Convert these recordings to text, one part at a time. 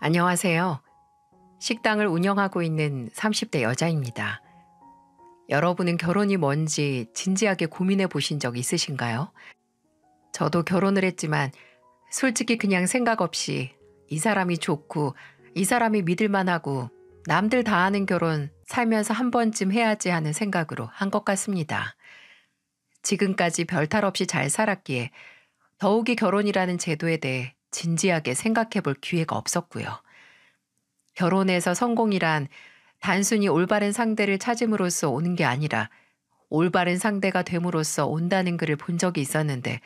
안녕하세요. 식당을 운영하고 있는 30대 여자입니다. 여러분은 결혼이 뭔지 진지하게 고민해 보신 적 있으신가요? 저도 결혼을 했지만 솔직히 그냥 생각 없이 이 사람이 좋고 이 사람이 믿을 만하고 남들 다 하는 결혼 살면서 한 번쯤 해야지 하는 생각으로 한 것 같습니다. 지금까지 별탈 없이 잘 살았기에 더욱이 결혼이라는 제도에 대해 진지하게 생각해 볼 기회가 없었고요. 결혼에서 성공이란 단순히 올바른 상대를 찾음으로써 오는 게 아니라 올바른 상대가 됨으로써 온다는 글을 본 적이 있었는데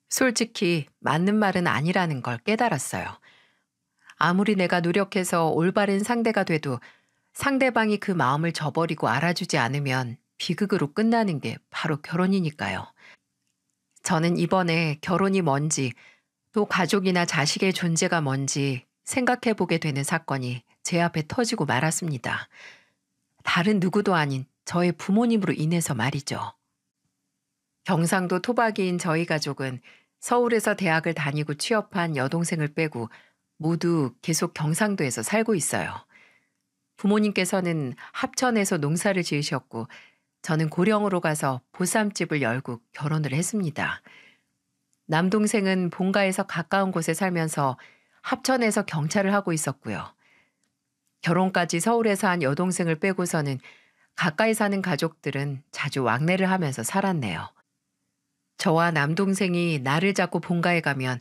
솔직히 맞는 말은 아니라는 걸 깨달았어요. 아무리 내가 노력해서 올바른 상대가 돼도 상대방이 그 마음을 저버리고 알아주지 않으면 비극으로 끝나는 게 바로 결혼이니까요. 저는 이번에 결혼이 뭔지 또 가족이나 자식의 존재가 뭔지 생각해 보게 되는 사건이 제 앞에 터지고 말았습니다. 다른 누구도 아닌 저의 부모님으로 인해서 말이죠. 경상도 토박이인 저희 가족은 서울에서 대학을 다니고 취업한 여동생을 빼고 모두 계속 경상도에서 살고 있어요. 부모님께서는 합천에서 농사를 지으셨고 저는 고령으로 가서 보쌈집을 열고 결혼을 했습니다. 남동생은 본가에서 가까운 곳에 살면서 합천에서 경찰을 하고 있었고요. 결혼까지 서울에서 한 여동생을 빼고서는 가까이 사는 가족들은 자주 왕래를 하면서 살았네요. 저와 남동생이 날을 잡고 본가에 가면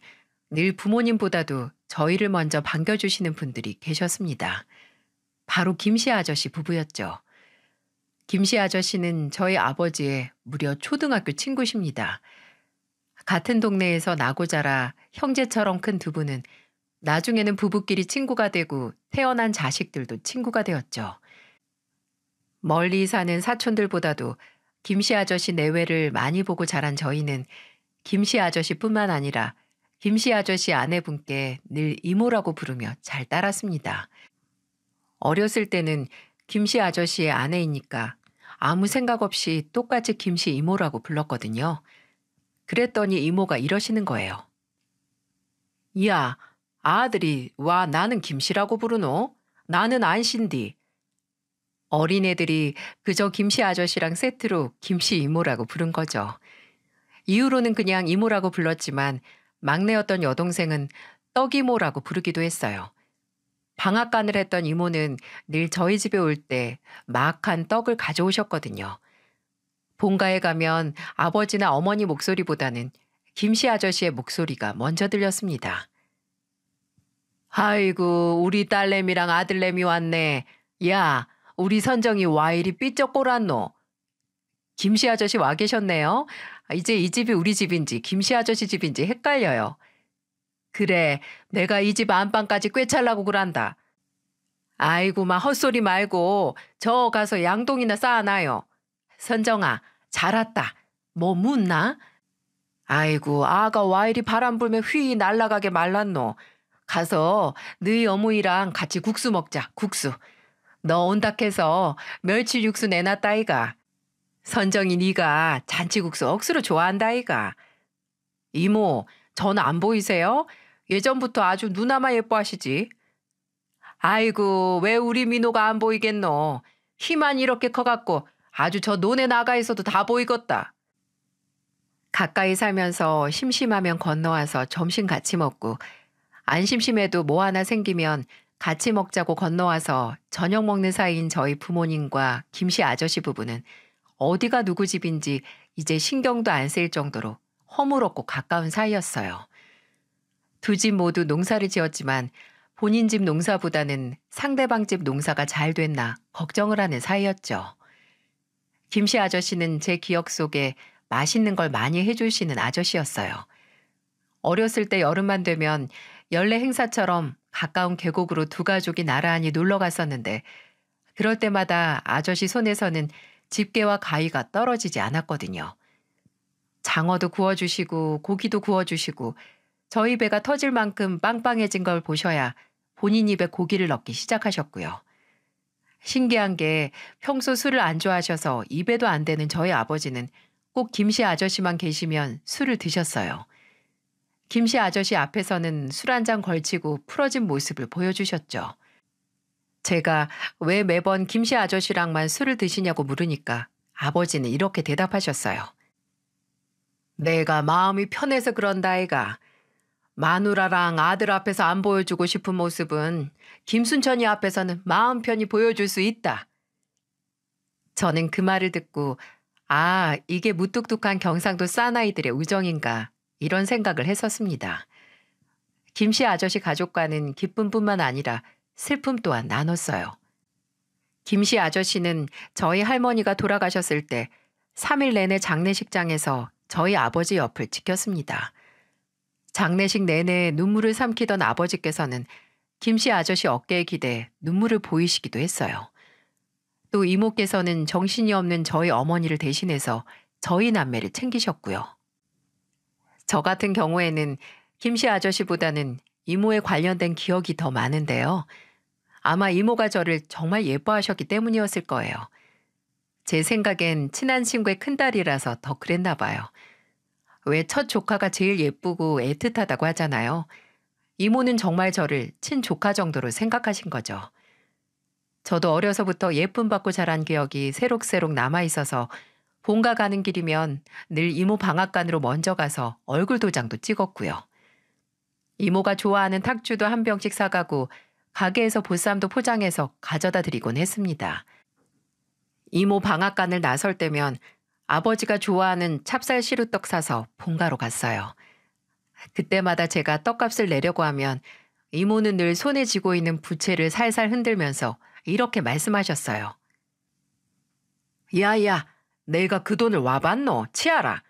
늘 부모님보다도 저희를 먼저 반겨주시는 분들이 계셨습니다. 바로 김씨 아저씨 부부였죠. 김씨 아저씨는 저희 아버지의 무려 초등학교 친구십니다. 같은 동네에서 나고 자라 형제처럼 큰 두 분은 나중에는 부부끼리 친구가 되고 태어난 자식들도 친구가 되었죠. 멀리 사는 사촌들보다도 김씨 아저씨 내외를 많이 보고 자란 저희는 김씨 아저씨뿐만 아니라 김씨 아저씨 아내분께 늘 이모라고 부르며 잘 따랐습니다. 어렸을 때는 김씨 아저씨의 아내이니까 아무 생각 없이 똑같이 김씨 이모라고 불렀거든요. 그랬더니 이모가 이러시는 거예요. 야, 아들이 와 나는 김씨라고 부르노? 나는 안신디. 어린애들이 그저 김씨 아저씨랑 세트로 김씨 이모라고 부른 거죠. 이후로는 그냥 이모라고 불렀지만 막내였던 여동생은 떡이모라고 부르기도 했어요. 방앗간을 했던 이모는 늘 저희 집에 올 때 막한 떡을 가져오셨거든요. 본가에 가면 아버지나 어머니 목소리보다는 김씨 아저씨의 목소리가 먼저 들렸습니다. 아이고 우리 딸내미랑 아들내미 왔네. 야 우리 선정이 와 이리 삐쩍꼬랐노. 김씨 아저씨 와 계셨네요. 이제 이 집이 우리 집인지 김씨 아저씨 집인지 헷갈려요. 그래 내가 이 집 안방까지 꿰찰라고 그란다. 아이고 마 헛소리 말고 저 가서 양동이나 쌓아놔요. 선정아 잘 왔다. 뭐 묻나? 아이고 아가 와 이리 바람 불면 휘 날아가게 말랐노. 가서 너희 어머니랑 같이 국수 먹자. 국수. 너 온다 해서 멸치 육수 내놨다 아이가. 선정이 네가 잔치국수 억수로 좋아한다 아이가. 이모 전 안 보이세요? 예전부터 아주 누나만 예뻐하시지. 아이고 왜 우리 민호가 안 보이겠노. 키만 이렇게 커갖고 아주 저 논에 나가 있어도 다 보이겠다. 가까이 살면서 심심하면 건너와서 점심 같이 먹고 안 심심해도 뭐 하나 생기면 같이 먹자고 건너와서 저녁 먹는 사이인 저희 부모님과 김씨 아저씨 부부는 어디가 누구 집인지 이제 신경도 안 쓸 정도로 허물없고 가까운 사이였어요. 두 집 모두 농사를 지었지만 본인 집 농사보다는 상대방 집 농사가 잘 됐나 걱정을 하는 사이였죠. 김씨 아저씨는 제 기억 속에 맛있는 걸 많이 해주시는 아저씨였어요. 어렸을 때 여름만 되면 연례 행사처럼 가까운 계곡으로 두 가족이 나란히 놀러 갔었는데 그럴 때마다 아저씨 손에서는 집게와 가위가 떨어지지 않았거든요. 장어도 구워주시고 고기도 구워주시고 저희 배가 터질 만큼 빵빵해진 걸 보셔야 본인 입에 고기를 넣기 시작하셨고요. 신기한 게 평소 술을 안 좋아하셔서 입에도 안 되는 저희 아버지는 꼭 김씨 아저씨만 계시면 술을 드셨어요. 김씨 아저씨 앞에서는 술 한 잔 걸치고 풀어진 모습을 보여주셨죠. 제가 왜 매번 김씨 아저씨랑만 술을 드시냐고 물으니까 아버지는 이렇게 대답하셨어요. 내가 마음이 편해서 그런다 아이가. 마누라랑 아들 앞에서 안 보여주고 싶은 모습은 김순천이 앞에서는 마음 편히 보여줄 수 있다. 저는 그 말을 듣고 아, 이게 무뚝뚝한 경상도 사나이들의 우정인가 이런 생각을 했었습니다. 김씨 아저씨 가족과는 기쁨뿐만 아니라 슬픔 또한 나눴어요. 김씨 아저씨는 저희 할머니가 돌아가셨을 때 3일 내내 장례식장에서 저희 아버지 옆을 지켰습니다. 장례식 내내 눈물을 삼키던 아버지께서는 김씨 아저씨 어깨에 기대 눈물을 보이시기도 했어요. 또 이모께서는 정신이 없는 저희 어머니를 대신해서 저희 남매를 챙기셨고요. 저 같은 경우에는 김씨 아저씨보다는 이모에 관련된 기억이 더 많은데요. 아마 이모가 저를 정말 예뻐하셨기 때문이었을 거예요. 제 생각엔 친한 친구의 큰딸이라서 더 그랬나 봐요. 왜 첫 조카가 제일 예쁘고 애틋하다고 하잖아요. 이모는 정말 저를 친조카 정도로 생각하신 거죠. 저도 어려서부터 예쁨 받고 자란 기억이 새록새록 남아있어서 본가 가는 길이면 늘 이모 방앗간으로 먼저 가서 얼굴 도장도 찍었고요. 이모가 좋아하는 탁주도 한 병씩 사가고 가게에서 보쌈도 포장해서 가져다 드리곤 했습니다. 이모 방앗간을 나설 때면 아버지가 좋아하는 찹쌀 시루떡 사서 본가로 갔어요. 그때마다 제가 떡값을 내려고 하면 이모는 늘 손에 쥐고 있는 부채를 살살 흔들면서 이렇게 말씀하셨어요. 야야, 내가 그 돈을 와봤노? 치아라.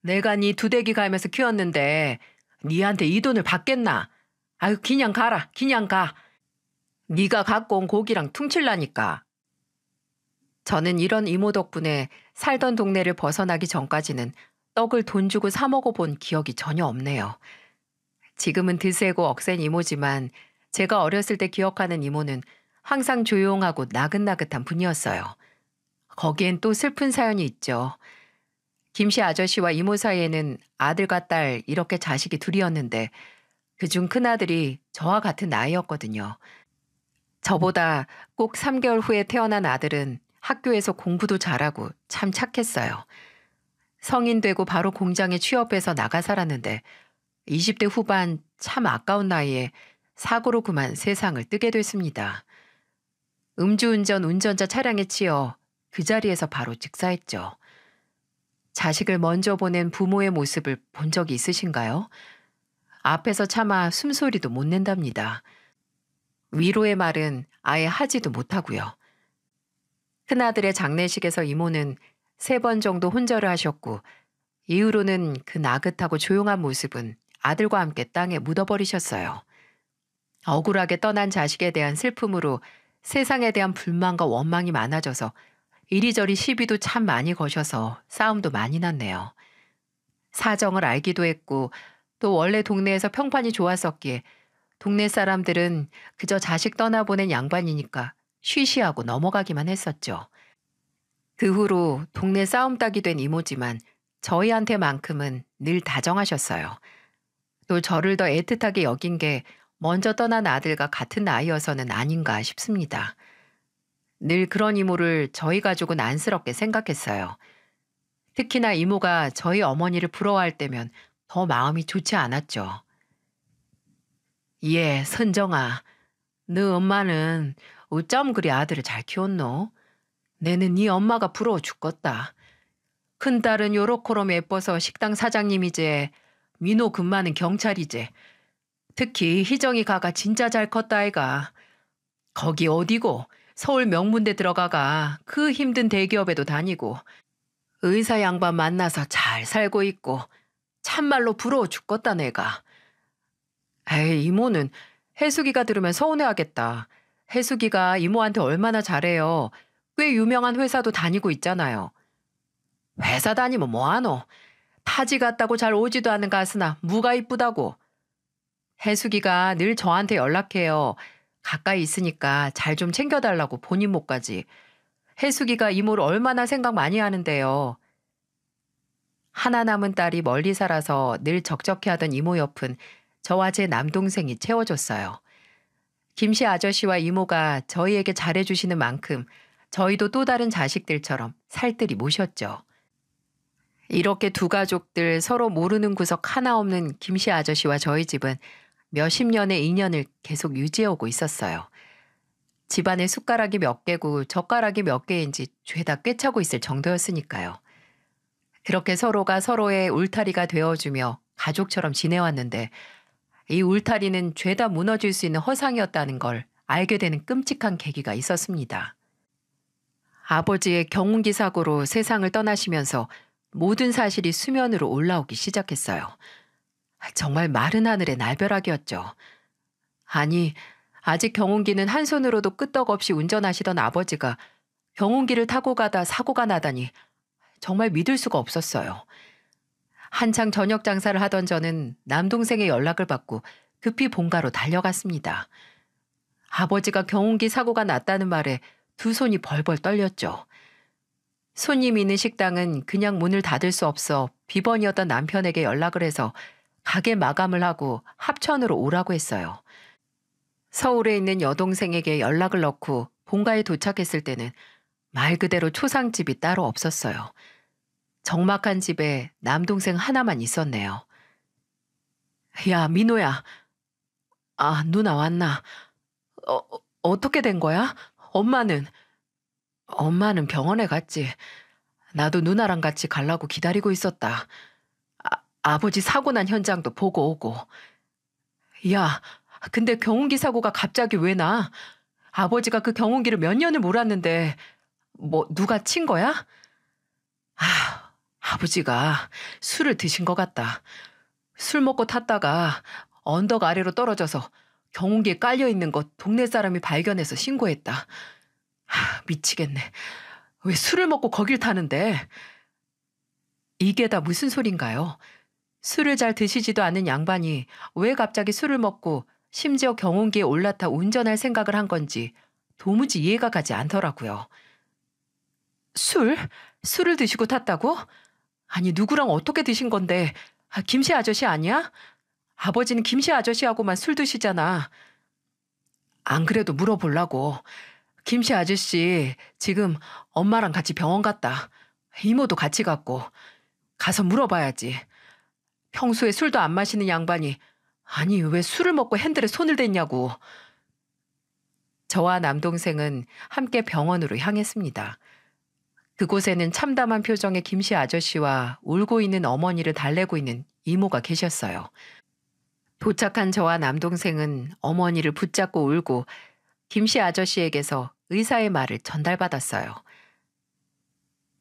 내가 네 두대기 갈면서 키웠는데 니한테 이 돈을 받겠나? 아유, 그냥 가라, 그냥 가. 네가 갖고 온 고기랑 퉁칠라니까. 저는 이런 이모 덕분에 살던 동네를 벗어나기 전까지는 떡을 돈 주고 사 먹어본 기억이 전혀 없네요. 지금은 드세고 억센 이모지만 제가 어렸을 때 기억하는 이모는 항상 조용하고 나긋나긋한 분이었어요. 거기엔 또 슬픈 사연이 있죠. 김씨 아저씨와 이모 사이에는 아들과 딸 이렇게 자식이 둘이었는데 그중 큰아들이 저와 같은 나이였거든요. 저보다 꼭 3개월 후에 태어난 아들은 학교에서 공부도 잘하고 참 착했어요. 성인 되고 바로 공장에 취업해서 나가 살았는데 20대 후반 참 아까운 나이에 사고로 그만 세상을 뜨게 됐습니다. 음주운전 운전자 차량에 치여 그 자리에서 바로 즉사했죠. 자식을 먼저 보낸 부모의 모습을 본 적이 있으신가요? 앞에서 차마 숨소리도 못 낸답니다. 위로의 말은 아예 하지도 못하고요. 큰아들의 장례식에서 이모는 3번 정도 혼절을 하셨고 이후로는 그 나긋하고 조용한 모습은 아들과 함께 땅에 묻어버리셨어요. 억울하게 떠난 자식에 대한 슬픔으로 세상에 대한 불만과 원망이 많아져서 이리저리 시비도 참 많이 거셔서 싸움도 많이 났네요. 사정을 알기도 했고 또 원래 동네에서 평판이 좋았었기에 동네 사람들은 그저 자식 떠나보낸 양반이니까 쉬쉬하고 넘어가기만 했었죠. 그 후로 동네 싸움닭이 된 이모지만 저희한테만큼은 늘 다정하셨어요. 또 저를 더 애틋하게 여긴 게 먼저 떠난 아들과 같은 나이여서는 아닌가 싶습니다. 늘 그런 이모를 저희 가족은 안쓰럽게 생각했어요. 특히나 이모가 저희 어머니를 부러워할 때면 더 마음이 좋지 않았죠. 예, 선정아. 너 엄마는 어쩜 그리 아들을 잘 키웠노? 내는 네 엄마가 부러워 죽겠다. 큰딸은 요렇게럼 예뻐서 식당 사장님이제. 민호 금마는 경찰이제. 특히 희정이 가가 진짜 잘 컸다 아이가. 거기 어디고 서울 명문대 들어가가 그 힘든 대기업에도 다니고 의사 양반 만나서 잘 살고 있고 참말로 부러워 죽겠다 내가. 에이 이모는 혜숙이가 들으면 서운해하겠다. 혜숙이가 이모한테 얼마나 잘해요. 꽤 유명한 회사도 다니고 있잖아요. 회사 다니면 뭐하노? 타지 같다고 잘 오지도 않는 가스나 무가 이쁘다고. 혜숙이가 늘 저한테 연락해요. 가까이 있으니까 잘 좀 챙겨달라고 본인 몫까지. 혜숙이가 이모를 얼마나 생각 많이 하는데요. 하나 남은 딸이 멀리 살아서 늘 적적해하던 이모 옆은 저와 제 남동생이 채워줬어요. 김씨 아저씨와 이모가 저희에게 잘해주시는 만큼 저희도 또 다른 자식들처럼 살뜰히 모셨죠. 이렇게 두 가족들 서로 모르는 구석 하나 없는 김씨 아저씨와 저희 집은 몇십 년의 인연을 계속 유지해오고 있었어요. 집안에 숟가락이 몇 개고 젓가락이 몇 개인지 죄다 꿰차고 있을 정도였으니까요. 그렇게 서로가 서로의 울타리가 되어주며 가족처럼 지내왔는데 이 울타리는 죄다 무너질 수 있는 허상이었다는 걸 알게 되는 끔찍한 계기가 있었습니다. 아버지의 경운기 사고로 세상을 떠나시면서 모든 사실이 수면으로 올라오기 시작했어요. 정말 마른 하늘의 날벼락이었죠. 아니, 아직 경운기는 한 손으로도 끄떡없이 운전하시던 아버지가 경운기를 타고 가다 사고가 나다니 정말 믿을 수가 없었어요. 한창 저녁 장사를 하던 저는 남동생의 연락을 받고 급히 본가로 달려갔습니다. 아버지가 경운기 사고가 났다는 말에 두 손이 벌벌 떨렸죠. 손님이 있는 식당은 그냥 문을 닫을 수 없어 비번이었던 남편에게 연락을 해서 가게 마감을 하고 합천으로 오라고 했어요. 서울에 있는 여동생에게 연락을 넣고 본가에 도착했을 때는 말 그대로 초상집이 따로 없었어요. 적막한 집에 남동생 하나만 있었네요. 야, 민호야. 아, 누나 왔나? 어떻게 된 거야? 엄마는? 엄마는 병원에 갔지. 나도 누나랑 같이 가려고 기다리고 있었다. 아버지 사고 난 현장도 보고 오고. 야, 근데 경운기 사고가 갑자기 왜 나? 아버지가 그 경운기를 몇 년을 몰았는데 뭐 누가 친 거야? 아버지가 술을 드신 것 같다. 술 먹고 탔다가 언덕 아래로 떨어져서 경운기에 깔려있는 것 동네 사람이 발견해서 신고했다. 미치겠네. 왜 술을 먹고 거길 타는데? 이게 다 무슨 소린가요? 술을 잘 드시지도 않은 양반이 왜 갑자기 술을 먹고 심지어 경운기에 올라타 운전할 생각을 한 건지 도무지 이해가 가지 않더라고요. 술을 드시고 탔다고? 아니, 누구랑 어떻게 드신 건데? 김씨 아저씨 아니야? 아버지는 김씨 아저씨하고만 술 드시잖아. 안 그래도 물어보려고. 김씨 아저씨 지금 엄마랑 같이 병원 갔다. 이모도 같이 갔고. 가서 물어봐야지. 평소에 술도 안 마시는 양반이 아니 왜 술을 먹고 핸들에 손을 댔냐고. 저와 남동생은 함께 병원으로 향했습니다. 그곳에는 참담한 표정의 김씨 아저씨와 울고 있는 어머니를 달래고 있는 이모가 계셨어요. 도착한 저와 남동생은 어머니를 붙잡고 울고 김씨 아저씨에게서 의사의 말을 전달받았어요.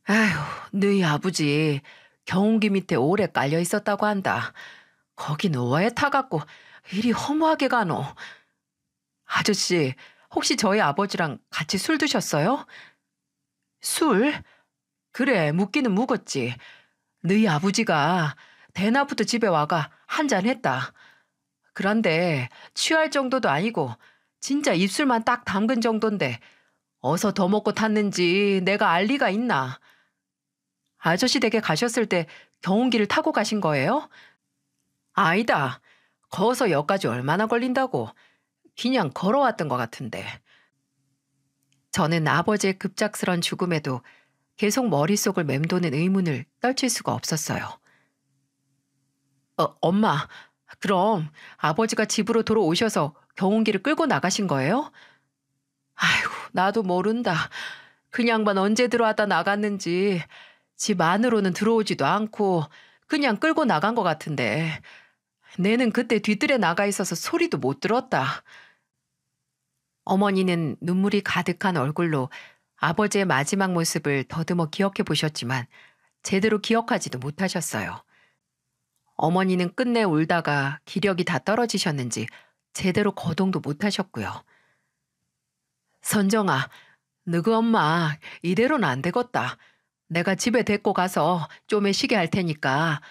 아휴, 너희 아버지 경운기 밑에 오래 깔려 있었다고 한다. 거긴 왜 타갖고 이리 허무하게 가노? 아저씨, 혹시 저희 아버지랑 같이 술 드셨어요? 술? 그래, 묻기는 묵었지. 너희 아버지가 대낮부터 집에 와가 한잔 했다. 그런데 취할 정도도 아니고 진짜 입술만 딱 담근 정도인데 어서 더 먹고 탔는지 내가 알 리가 있나? 아저씨 댁에 가셨을 때 경운기를 타고 가신 거예요? 아니다. 거서 여기까지 얼마나 걸린다고. 그냥 걸어왔던 것 같은데. 저는 아버지의 급작스런 죽음에도 계속 머릿속을 맴도는 의문을 떨칠 수가 없었어요. 엄마, 그럼 아버지가 집으로 돌아오셔서 경운기를 끌고 나가신 거예요? 아이고, 나도 모른다. 그 양반 언제 들어왔다 나갔는지 집 안으로는 들어오지도 않고 그냥 끌고 나간 것 같은데 내는 그때 뒤뜰에 나가 있어서 소리도 못 들었다. 어머니는 눈물이 가득한 얼굴로 아버지의 마지막 모습을 더듬어 기억해 보셨지만 제대로 기억하지도 못하셨어요. 어머니는 끝내 울다가 기력이 다 떨어지셨는지 제대로 거동도 못하셨고요. 선정아, 너그 엄마 이대로는 안 되겠다. 내가 집에 데리고 가서 좀에 쉬게 할 테니까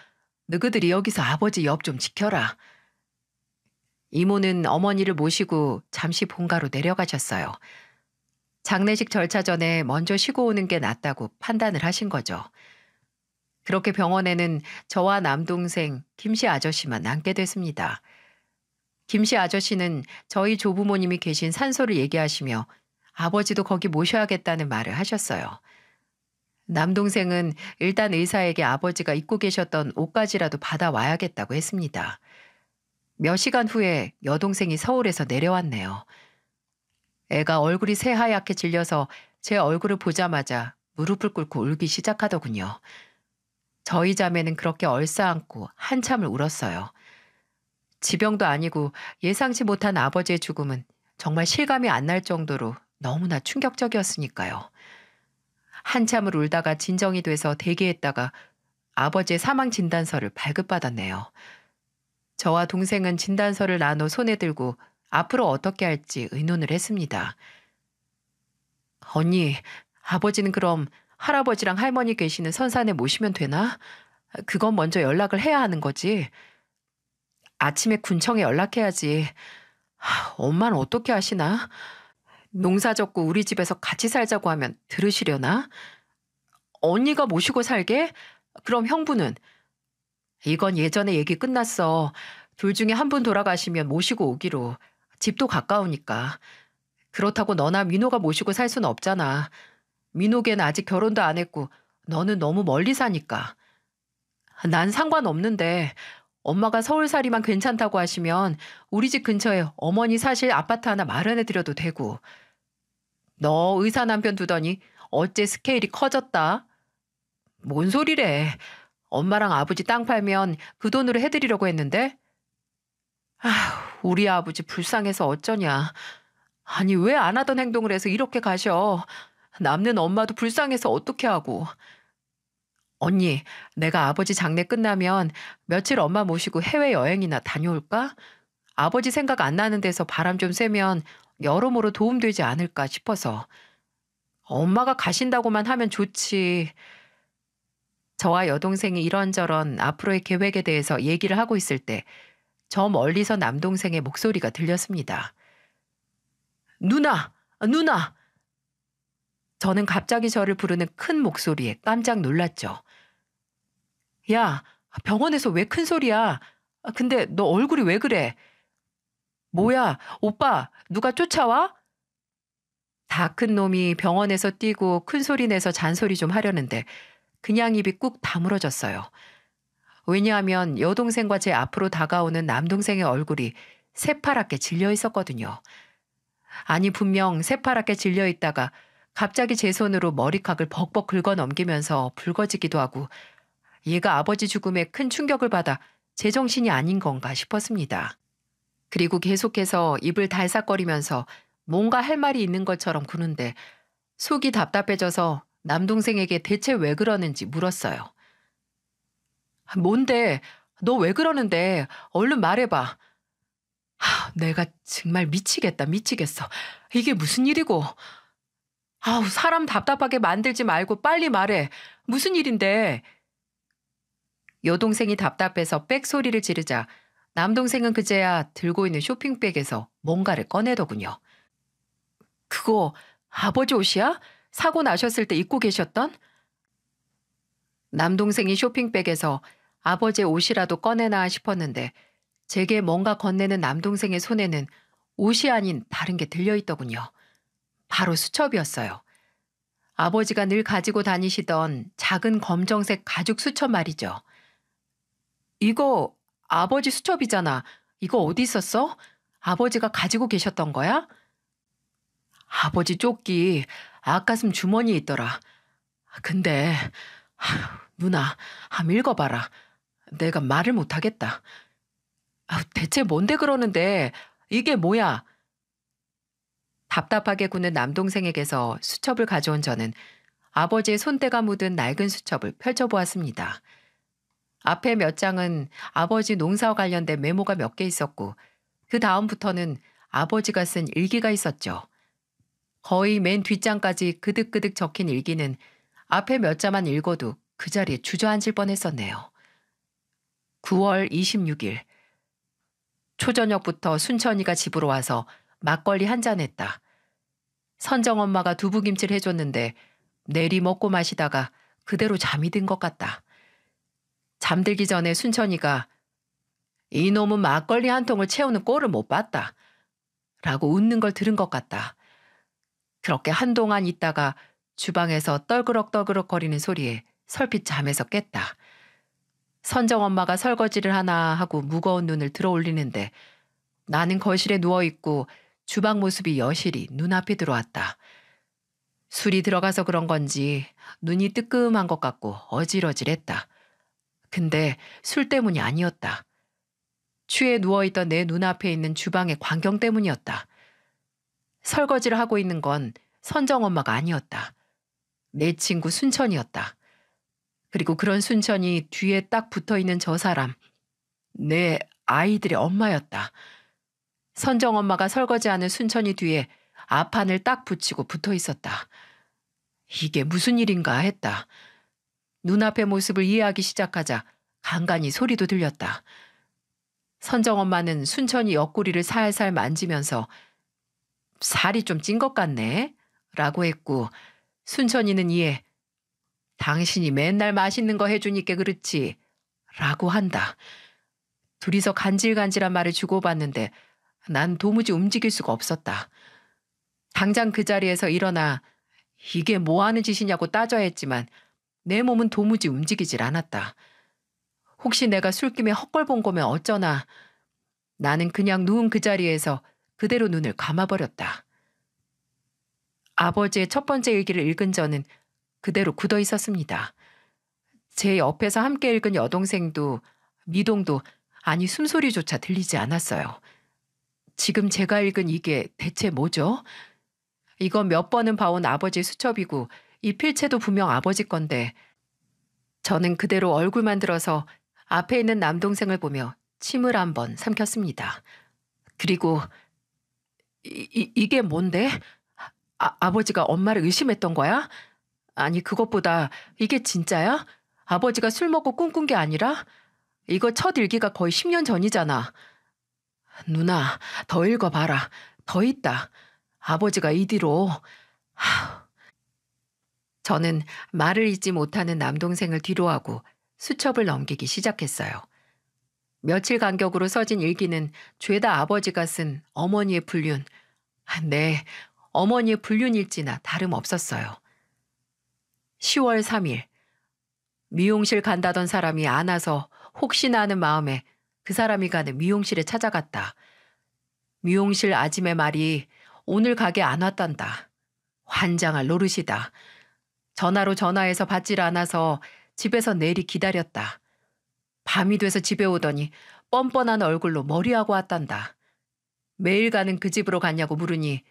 너희들이 여기서 아버지 옆 좀 지켜라. 이모는 어머니를 모시고 잠시 본가로 내려가셨어요. 장례식 절차 전에 먼저 쉬고 오는 게 낫다고 판단을 하신 거죠. 그렇게 병원에는 저와 남동생 김씨 아저씨만 남게 됐습니다. 김씨 아저씨는 저희 조부모님이 계신 산소를 얘기하시며 아버지도 거기 모셔야겠다는 말을 하셨어요. 남동생은 일단 의사에게 아버지가 입고 계셨던 옷가지라도 받아와야겠다고 했습니다. 몇 시간 후에 여동생이 서울에서 내려왔네요. 애가 얼굴이 새하얗게 질려서 제 얼굴을 보자마자 무릎을 꿇고 울기 시작하더군요. 저희 자매는 그렇게 얼싸안고 한참을 울었어요. 지병도 아니고 예상치 못한 아버지의 죽음은 정말 실감이 안 날 정도로 너무나 충격적이었으니까요. 한참을 울다가 진정이 돼서 대기했다가 아버지의 사망 진단서를 발급받았네요. 저와 동생은 진단서를 나눠 손에 들고 앞으로 어떻게 할지 의논을 했습니다. 언니, 아버지는 그럼 할아버지랑 할머니 계시는 선산에 모시면 되나? 그건 먼저 연락을 해야 하는 거지. 아침에 군청에 연락해야지. 엄마는 어떻게 하시나? 농사 젓고 우리 집에서 같이 살자고 하면 들으시려나? 언니가 모시고 살게? 그럼 형부는? 이건 예전에 얘기 끝났어. 둘 중에 한 분 돌아가시면 모시고 오기로. 집도 가까우니까. 그렇다고 너나 민호가 모시고 살 수는 없잖아. 민호걔는 아직 결혼도 안 했고 너는 너무 멀리 사니까. 난 상관없는데 엄마가 서울살이만 괜찮다고 하시면 우리 집 근처에 어머니 사실 아파트 하나 마련해 드려도 되고. 너 의사 남편 두더니 어째 스케일이 커졌다. 뭔 소리래. 엄마랑 아버지 땅 팔면 그 돈으로 해드리려고 했는데. 우리 아버지 불쌍해서 어쩌냐. 아니 왜 안 하던 행동을 해서 이렇게 가셔. 남는 엄마도 불쌍해서 어떻게 하고. 언니, 내가 아버지 장례 끝나면 며칠 엄마 모시고 해외여행이나 다녀올까? 아버지 생각 안 나는 데서 바람 좀 쐬면 여러모로 도움되지 않을까 싶어서. 엄마가 가신다고만 하면 좋지. 저와 여동생이 이런저런 앞으로의 계획에 대해서 얘기를 하고 있을 때 저 멀리서 남동생의 목소리가 들렸습니다. 누나! 누나! 저는 갑자기 저를 부르는 큰 목소리에 깜짝 놀랐죠. 야, 병원에서 왜 큰 소리야? 근데 너 얼굴이 왜 그래? 뭐야, 오빠, 누가 쫓아와? 다 큰 놈이 병원에서 뛰고 큰 소리 내서 잔소리 좀 하려는데 그냥 입이 꾹 다물어졌어요. 왜냐하면 여동생과 제 앞으로 다가오는 남동생의 얼굴이 새파랗게 질려 있었거든요. 아니 분명 새파랗게 질려 있다가 갑자기 제 손으로 머리카락을 벅벅 긁어 넘기면서 붉어지기도 하고 얘가 아버지 죽음에 큰 충격을 받아 제정신이 아닌 건가 싶었습니다. 그리고 계속해서 입을 달싹거리면서 뭔가 할 말이 있는 것처럼 구는데 속이 답답해져서 남동생에게 대체 왜 그러는지 물었어요. 뭔데? 너 왜 그러는데? 얼른 말해봐. 내가 정말 미치겠다, 미치겠어. 이게 무슨 일이고? 사람 답답하게 만들지 말고 빨리 말해. 무슨 일인데? 여동생이 답답해서 빽 소리를 지르자 남동생은 그제야 들고 있는 쇼핑백에서 뭔가를 꺼내더군요. 그거 아버지 옷이야? 사고 나셨을 때 입고 계셨던? 남동생이 쇼핑백에서 아버지의 옷이라도 꺼내나 싶었는데 제게 뭔가 건네는 남동생의 손에는 옷이 아닌 다른 게 들려있더군요. 바로 수첩이었어요. 아버지가 늘 가지고 다니시던 작은 검정색 가죽 수첩 말이죠. 이거 아버지 수첩이잖아. 이거 어디 있었어? 아버지가 가지고 계셨던 거야? 아버지 조끼 아가슴 주머니에 있더라. 근데 누나 한번 읽어봐라. 내가 말을 못하겠다. 대체 뭔데 그러는데 이게 뭐야? 답답하게 구는 남동생에게서 수첩을 가져온 저는 아버지의 손때가 묻은 낡은 수첩을 펼쳐보았습니다. 앞에 몇 장은 아버지 농사와 관련된 메모가 몇 개 있었고 그 다음부터는 아버지가 쓴 일기가 있었죠. 거의 맨 뒷장까지 그득그득 적힌 일기는 앞에 몇 자만 읽어도 그 자리에 주저앉을 뻔했었네요. 9월 26일. 초저녁부터 순천이가 집으로 와서 막걸리 한 잔 했다. 선정엄마가 두부김치를 해줬는데 내리 먹고 마시다가 그대로 잠이 든 것 같다. 잠들기 전에 순천이가 이놈은 막걸리 한 통을 채우는 꼴을 못 봤다 라고 웃는 걸 들은 것 같다. 그렇게 한동안 있다가 주방에서 떨그럭떨그럭 거리는 소리에 설핏 잠에서 깼다. 선정 엄마가 설거지를 하나 하고 무거운 눈을 들어 올리는데 나는 거실에 누워있고 주방 모습이 여실히 눈앞에 들어왔다. 술이 들어가서 그런 건지 눈이 뜨끔한 것 같고 어질어질했다. 근데 술 때문이 아니었다. 취해 누워있던 내 눈앞에 있는 주방의 광경 때문이었다. 설거지를 하고 있는 건 선정 엄마가 아니었다. 내 친구 순천이었다. 그리고 그런 순천이 뒤에 딱 붙어있는 저 사람, 내 아이들의 엄마였다. 선정 엄마가 설거지하는 순천이 뒤에 앞판을 딱 붙이고 붙어 있었다. 이게 무슨 일인가 했다. 눈앞의 모습을 이해하기 시작하자 간간히 소리도 들렸다. 선정 엄마는 순천이 옆구리를 살살 만지면서 살이 좀 찐 것 같네 라고 했고 순천이는 이에 당신이 맨날 맛있는 거 해주니까 그렇지 라고 한다. 둘이서 간질간질한 말을 주고받는데 난 도무지 움직일 수가 없었다. 당장 그 자리에서 일어나 이게 뭐 하는 짓이냐고 따져야 했지만 내 몸은 도무지 움직이질 않았다. 혹시 내가 술김에 헛걸 본 거면 어쩌나. 나는 그냥 누운 그 자리에서 그대로 눈을 감아버렸다. 아버지의 첫 번째 일기를 읽은 저는 그대로 굳어 있었습니다. 제 옆에서 함께 읽은 여동생도 미동도 아니 숨소리조차 들리지 않았어요. 지금 제가 읽은 이게 대체 뭐죠? 이건 몇 번은 봐온 아버지의 수첩이고 이 필체도 분명 아버지 건데 저는 그대로 얼굴만 들어서 앞에 있는 남동생을 보며 침을 한번 삼켰습니다. 그리고 이게 뭔데? 아버지가 엄마를 의심했던 거야? 아니 그것보다 이게 진짜야? 아버지가 술 먹고 꿈꾼 게 아니라? 이거 첫 일기가 거의 10년 전이잖아. 누나 더 읽어봐라. 더 있다. 아버지가 이 뒤로. 저는 말을 잇지 못하는 남동생을 뒤로하고 수첩을 넘기기 시작했어요. 며칠 간격으로 써진 일기는 죄다 아버지가 쓴 어머니의 불륜, 네, 어머니의 불륜일지나 다름없었어요. 10월 3일, 미용실 간다던 사람이 안 와서 혹시나 하는 마음에 그 사람이 가는 미용실에 찾아갔다. 미용실 아줌의 말이 오늘 가게 안 왔단다. 환장할 노릇이다. 전화로 전화해서 받질 않아서 집에서 내리 기다렸다. 밤이 돼서 집에 오더니 뻔뻔한 얼굴로 머리하고 왔단다. 매일 가는 그 집으로 갔냐고 물으니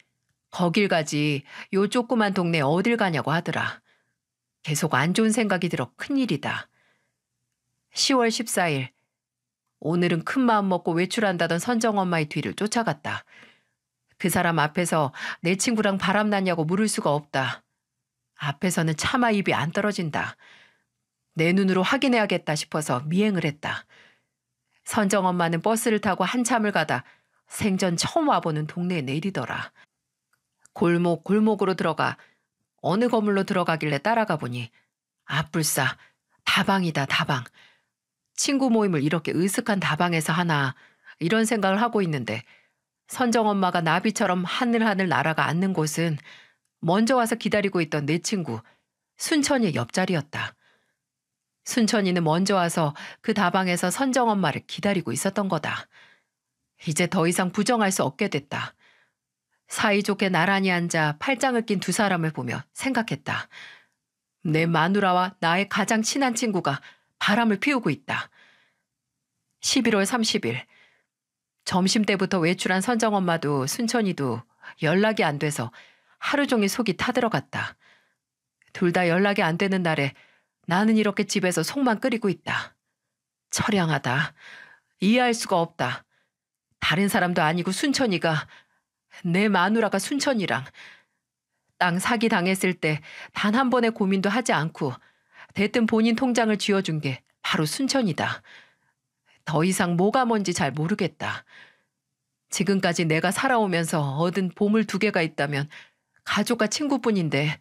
거길 가지 요 조그만 동네 어딜 가냐고 하더라. 계속 안 좋은 생각이 들어 큰일이다. 10월 14일 오늘은 큰 마음 먹고 외출한다던 선정엄마의 뒤를 쫓아갔다. 그 사람 앞에서 내 친구랑 바람났냐고 물을 수가 없다. 앞에서는 차마 입이 안 떨어진다. 내 눈으로 확인해야겠다 싶어서 미행을 했다. 선정엄마는 버스를 타고 한참을 가다 생전 처음 와보는 동네에 내리더라. 골목으로 들어가 어느 건물로 들어가길래 따라가 보니 아뿔싸 다방이다 다방. 친구 모임을 이렇게 으슥한 다방에서 하나 이런 생각을 하고 있는데 선정엄마가 나비처럼 하늘하늘 날아가 앉는 곳은 먼저 와서 기다리고 있던 내 친구 순천이의 옆자리였다. 순천이는 먼저 와서 그 다방에서 선정엄마를 기다리고 있었던 거다. 이제 더 이상 부정할 수 없게 됐다. 사이좋게 나란히 앉아 팔짱을 낀 두 사람을 보며 생각했다. 내 마누라와 나의 가장 친한 친구가 바람을 피우고 있다. 11월 30일 점심때부터 외출한 선정엄마도 순천이도 연락이 안 돼서 하루 종일 속이 타들어갔다. 둘 다 연락이 안 되는 날에 나는 이렇게 집에서 속만 끓이고 있다. 처량하다. 이해할 수가 없다. 다른 사람도 아니고 순천이가, 내 마누라가 순천이랑 땅 사기 당했을 때 단 한 번의 고민도 하지 않고 대뜸 본인 통장을 쥐어준 게 바로 순천이다. 더 이상 뭐가 뭔지 잘 모르겠다. 지금까지 내가 살아오면서 얻은 보물 2개가 있다면 가족과 친구뿐인데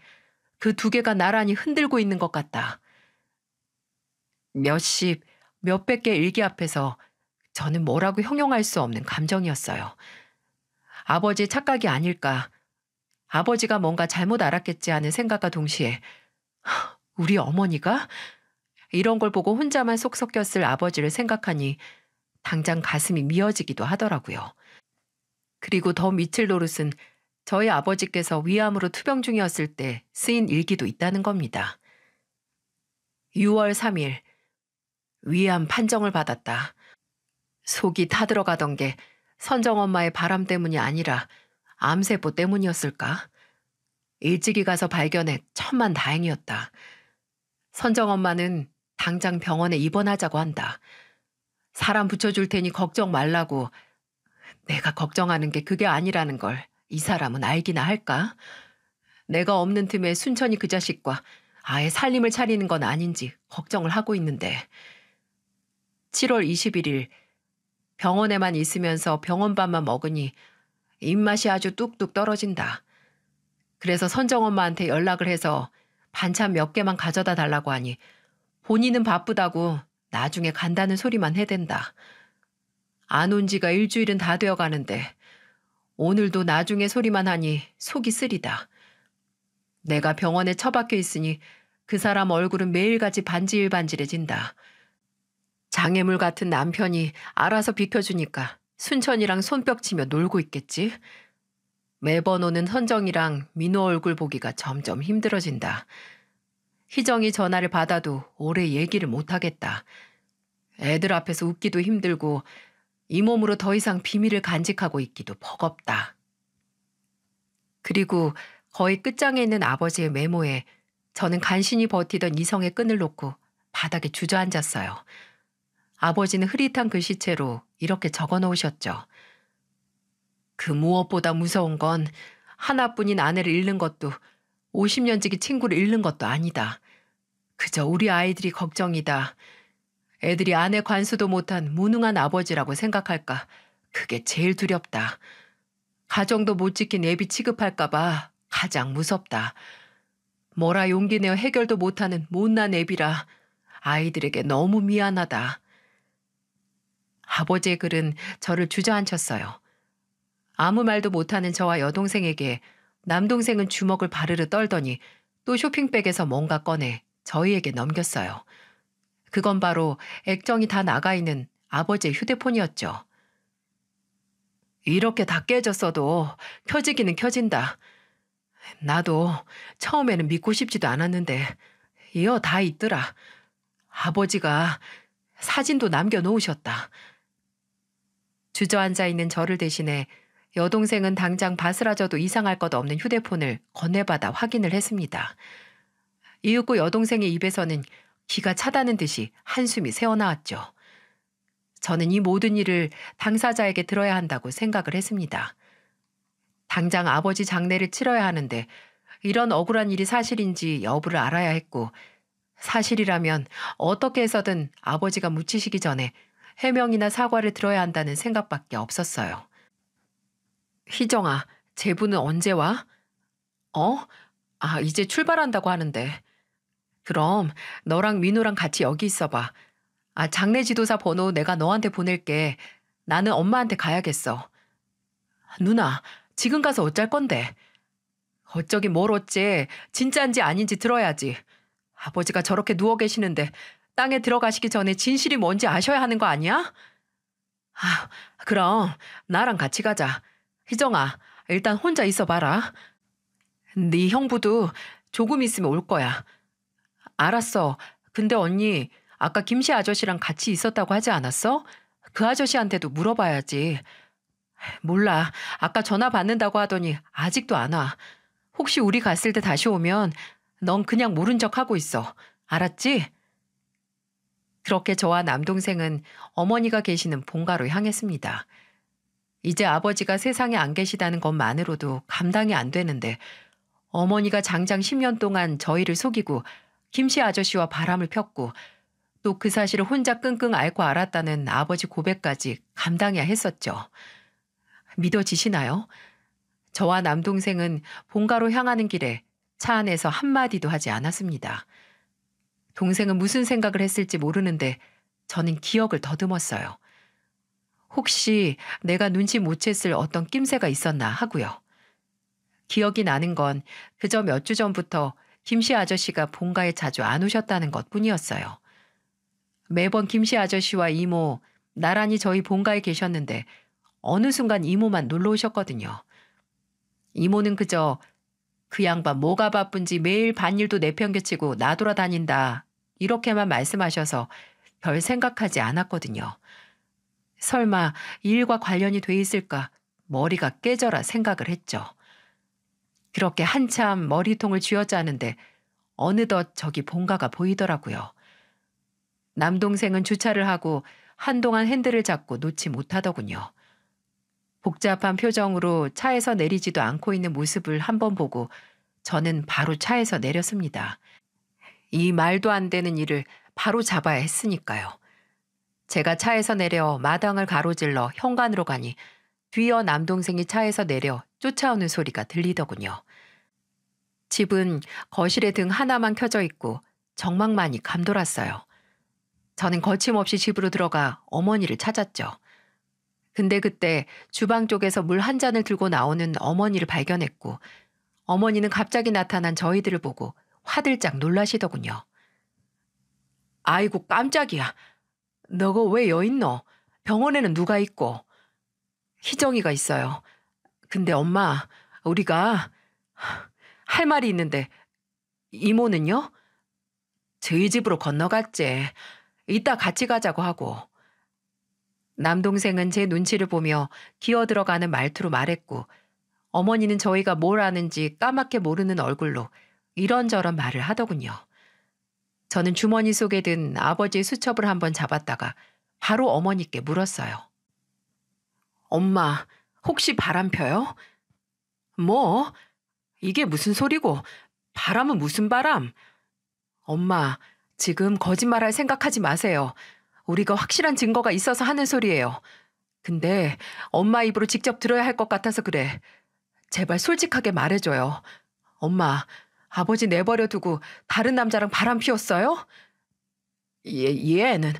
그 2개가 나란히 흔들고 있는 것 같다. 몇 십, 몇백 개 일기 앞에서 저는 뭐라고 형용할 수 없는 감정이었어요. 아버지의 착각이 아닐까, 아버지가 뭔가 잘못 알았겠지 하는 생각과 동시에 우리 어머니가 이런 걸 보고 혼자만 속 썩였을 아버지를 생각하니 당장 가슴이 미어지기도 하더라고요. 그리고 더 미칠 노릇은 저희 아버지께서 위암으로 투병 중이었을 때 쓰인 일기도 있다는 겁니다. 6월 3일, 위암 판정을 받았다. 속이 타들어가던 게 선정 엄마의 바람 때문이 아니라 암세포 때문이었을까? 일찍이 가서 발견해 천만 다행이었다. 선정 엄마는 당장 병원에 입원하자고 한다. 사람 붙여줄 테니 걱정 말라고. 내가 걱정하는 게 그게 아니라는 걸 이 사람은 알기나 할까? 내가 없는 틈에 순천이 그 자식과 아예 살림을 차리는 건 아닌지 걱정을 하고 있는데. 7월 21일 병원에만 있으면서 병원밥만 먹으니 입맛이 아주 뚝뚝 떨어진다. 그래서 선정 엄마한테 연락을 해서 반찬 몇 개만 가져다 달라고 하니 본인은 바쁘다고 나중에 간다는 소리만 해댄다. 안 온 지가 일주일은 다 되어 가는데 오늘도 나중에 소리만 하니 속이 쓰리다. 내가 병원에 처박혀 있으니 그 사람 얼굴은 매일같이 반질반질해진다. 장애물 같은 남편이 알아서 비켜주니까 순천이랑 손뼉치며 놀고 있겠지. 매번 오는 선정이랑 민호 얼굴 보기가 점점 힘들어진다. 희정이 전화를 받아도 오래 얘기를 못하겠다. 애들 앞에서 웃기도 힘들고 이 몸으로 더 이상 비밀을 간직하고 있기도 버겁다. 그리고 거의 끝장에 있는 아버지의 메모에 저는 간신히 버티던 이성의 끈을 놓고 바닥에 주저앉았어요. 아버지는 흐릿한 글씨체로 이렇게 적어 놓으셨죠. 그 무엇보다 무서운 건 하나뿐인 아내를 잃는 것도 50년지기 친구를 잃는 것도 아니다. 그저 우리 아이들이 걱정이다. 애들이 아내 관수도 못한 무능한 아버지라고 생각할까. 그게 제일 두렵다. 가정도 못 지킨 애비 취급할까 봐 가장 무섭다. 뭐라 용기 내어 해결도 못하는 못난 애비라 아이들에게 너무 미안하다. 아버지의 글은 저를 주저앉혔어요. 아무 말도 못하는 저와 여동생에게 남동생은 주먹을 바르르 떨더니 또 쇼핑백에서 뭔가 꺼내 저희에게 넘겼어요. 그건 바로 액정이 다 나가 있는 아버지의 휴대폰이었죠. 이렇게 다 깨졌어도 켜지기는 켜진다. 나도 처음에는 믿고 싶지도 않았는데 이어 다 있더라. 아버지가 사진도 남겨놓으셨다. 주저앉아 있는 저를 대신해 여동생은 당장 바스라져도 이상할 것 없는 휴대폰을 건네받아 확인을 했습니다. 이윽고 여동생의 입에서는 기가 차다는 듯이 한숨이 새어나왔죠. 저는 이 모든 일을 당사자에게 들어야 한다고 생각을 했습니다. 당장 아버지 장례를 치러야 하는데 이런 억울한 일이 사실인지 여부를 알아야 했고, 사실이라면 어떻게 해서든 아버지가 묻히시기 전에 해명이나 사과를 들어야 한다는 생각밖에 없었어요. 희정아, 제부는 언제 와? 이제 출발한다고 하는데. 그럼 너랑 민호랑 같이 여기 있어봐. 장례 지도사 번호 내가 너한테 보낼게. 나는 엄마한테 가야겠어. 누나, 지금 가서 어쩔 건데? 어쩌긴 뭘 어째. 진짜인지 아닌지 들어야지. 아버지가 저렇게 누워 계시는데 땅에 들어가시기 전에 진실이 뭔지 아셔야 하는 거 아니야? 그럼 나랑 같이 가자. 희정아, 일단 혼자 있어봐라. 네 형부도 조금 있으면 올 거야. 알았어. 근데 언니, 아까 김씨 아저씨랑 같이 있었다고 하지 않았어? 그 아저씨한테도 물어봐야지. 몰라. 아까 전화 받는다고 하더니 아직도 안 와. 혹시 우리 갔을 때 다시 오면 넌 그냥 모른 척 하고 있어. 알았지? 그렇게 저와 남동생은 어머니가 계시는 본가로 향했습니다. 이제 아버지가 세상에 안 계시다는 것만으로도 감당이 안 되는데 어머니가 장장 10년 동안 저희를 속이고 김씨 아저씨와 바람을 폈고 또 그 사실을 혼자 끙끙 앓고 알았다는 아버지 고백까지 감당해야 했었죠. 믿어지시나요? 저와 남동생은 본가로 향하는 길에 차 안에서 한마디도 하지 않았습니다. 동생은 무슨 생각을 했을지 모르는데 저는 기억을 더듬었어요. 혹시 내가 눈치 못 챘을 어떤 낌새가 있었나 하고요. 기억이 나는 건 그저 몇 주 전부터 김씨 아저씨가 본가에 자주 안 오셨다는 것뿐이었어요. 매번 김씨 아저씨와 이모 나란히 저희 본가에 계셨는데 어느 순간 이모만 놀러 오셨거든요. 이모는 그저 그 양반 뭐가 바쁜지 매일 밭일도 내팽개치고 나돌아다닌다 이렇게만 말씀하셔서 별 생각하지 않았거든요. 설마 이 일과 관련이 돼 있을까 머리가 깨져라 생각을 했죠. 그렇게 한참 머리통을 쥐어짜는데 어느덧 저기 본가가 보이더라고요. 남동생은 주차를 하고 한동안 핸들을 잡고 놓지 못하더군요. 복잡한 표정으로 차에서 내리지도 않고 있는 모습을 한번 보고 저는 바로 차에서 내렸습니다. 이 말도 안 되는 일을 바로 잡아야 했으니까요. 제가 차에서 내려 마당을 가로질러 현관으로 가니 뒤이어 남동생이 차에서 내려 쫓아오는 소리가 들리더군요. 집은 거실에 등 하나만 켜져 있고 정막만이 감돌았어요. 저는 거침없이 집으로 들어가 어머니를 찾았죠. 근데 그때 주방 쪽에서 물 한 잔을 들고 나오는 어머니를 발견했고 어머니는 갑자기 나타난 저희들을 보고 화들짝 놀라시더군요. 아이고 깜짝이야. 너가 왜 여 있노? 병원에는 누가 있고? 희정이가 있어요. 근데 엄마, 우리가 할 말이 있는데 이모는요? 저희 집으로 건너갔지. 이따 같이 가자고 하고. 남동생은 제 눈치를 보며 기어들어가는 말투로 말했고 어머니는 저희가 뭘 아는지 까맣게 모르는 얼굴로 이런저런 말을 하더군요. 저는 주머니 속에 든 아버지의 수첩을 한번 잡았다가 바로 어머니께 물었어요. 엄마, 혹시 바람 펴요? 뭐? 이게 무슨 소리고? 바람은 무슨 바람? 엄마, 지금 거짓말할 생각하지 마세요. 우리가 확실한 증거가 있어서 하는 소리예요. 근데 엄마 입으로 직접 들어야 할 것 같아서 그래. 제발 솔직하게 말해줘요. 엄마, 아버지 내버려 두고 다른 남자랑 바람 피웠어요? 얘는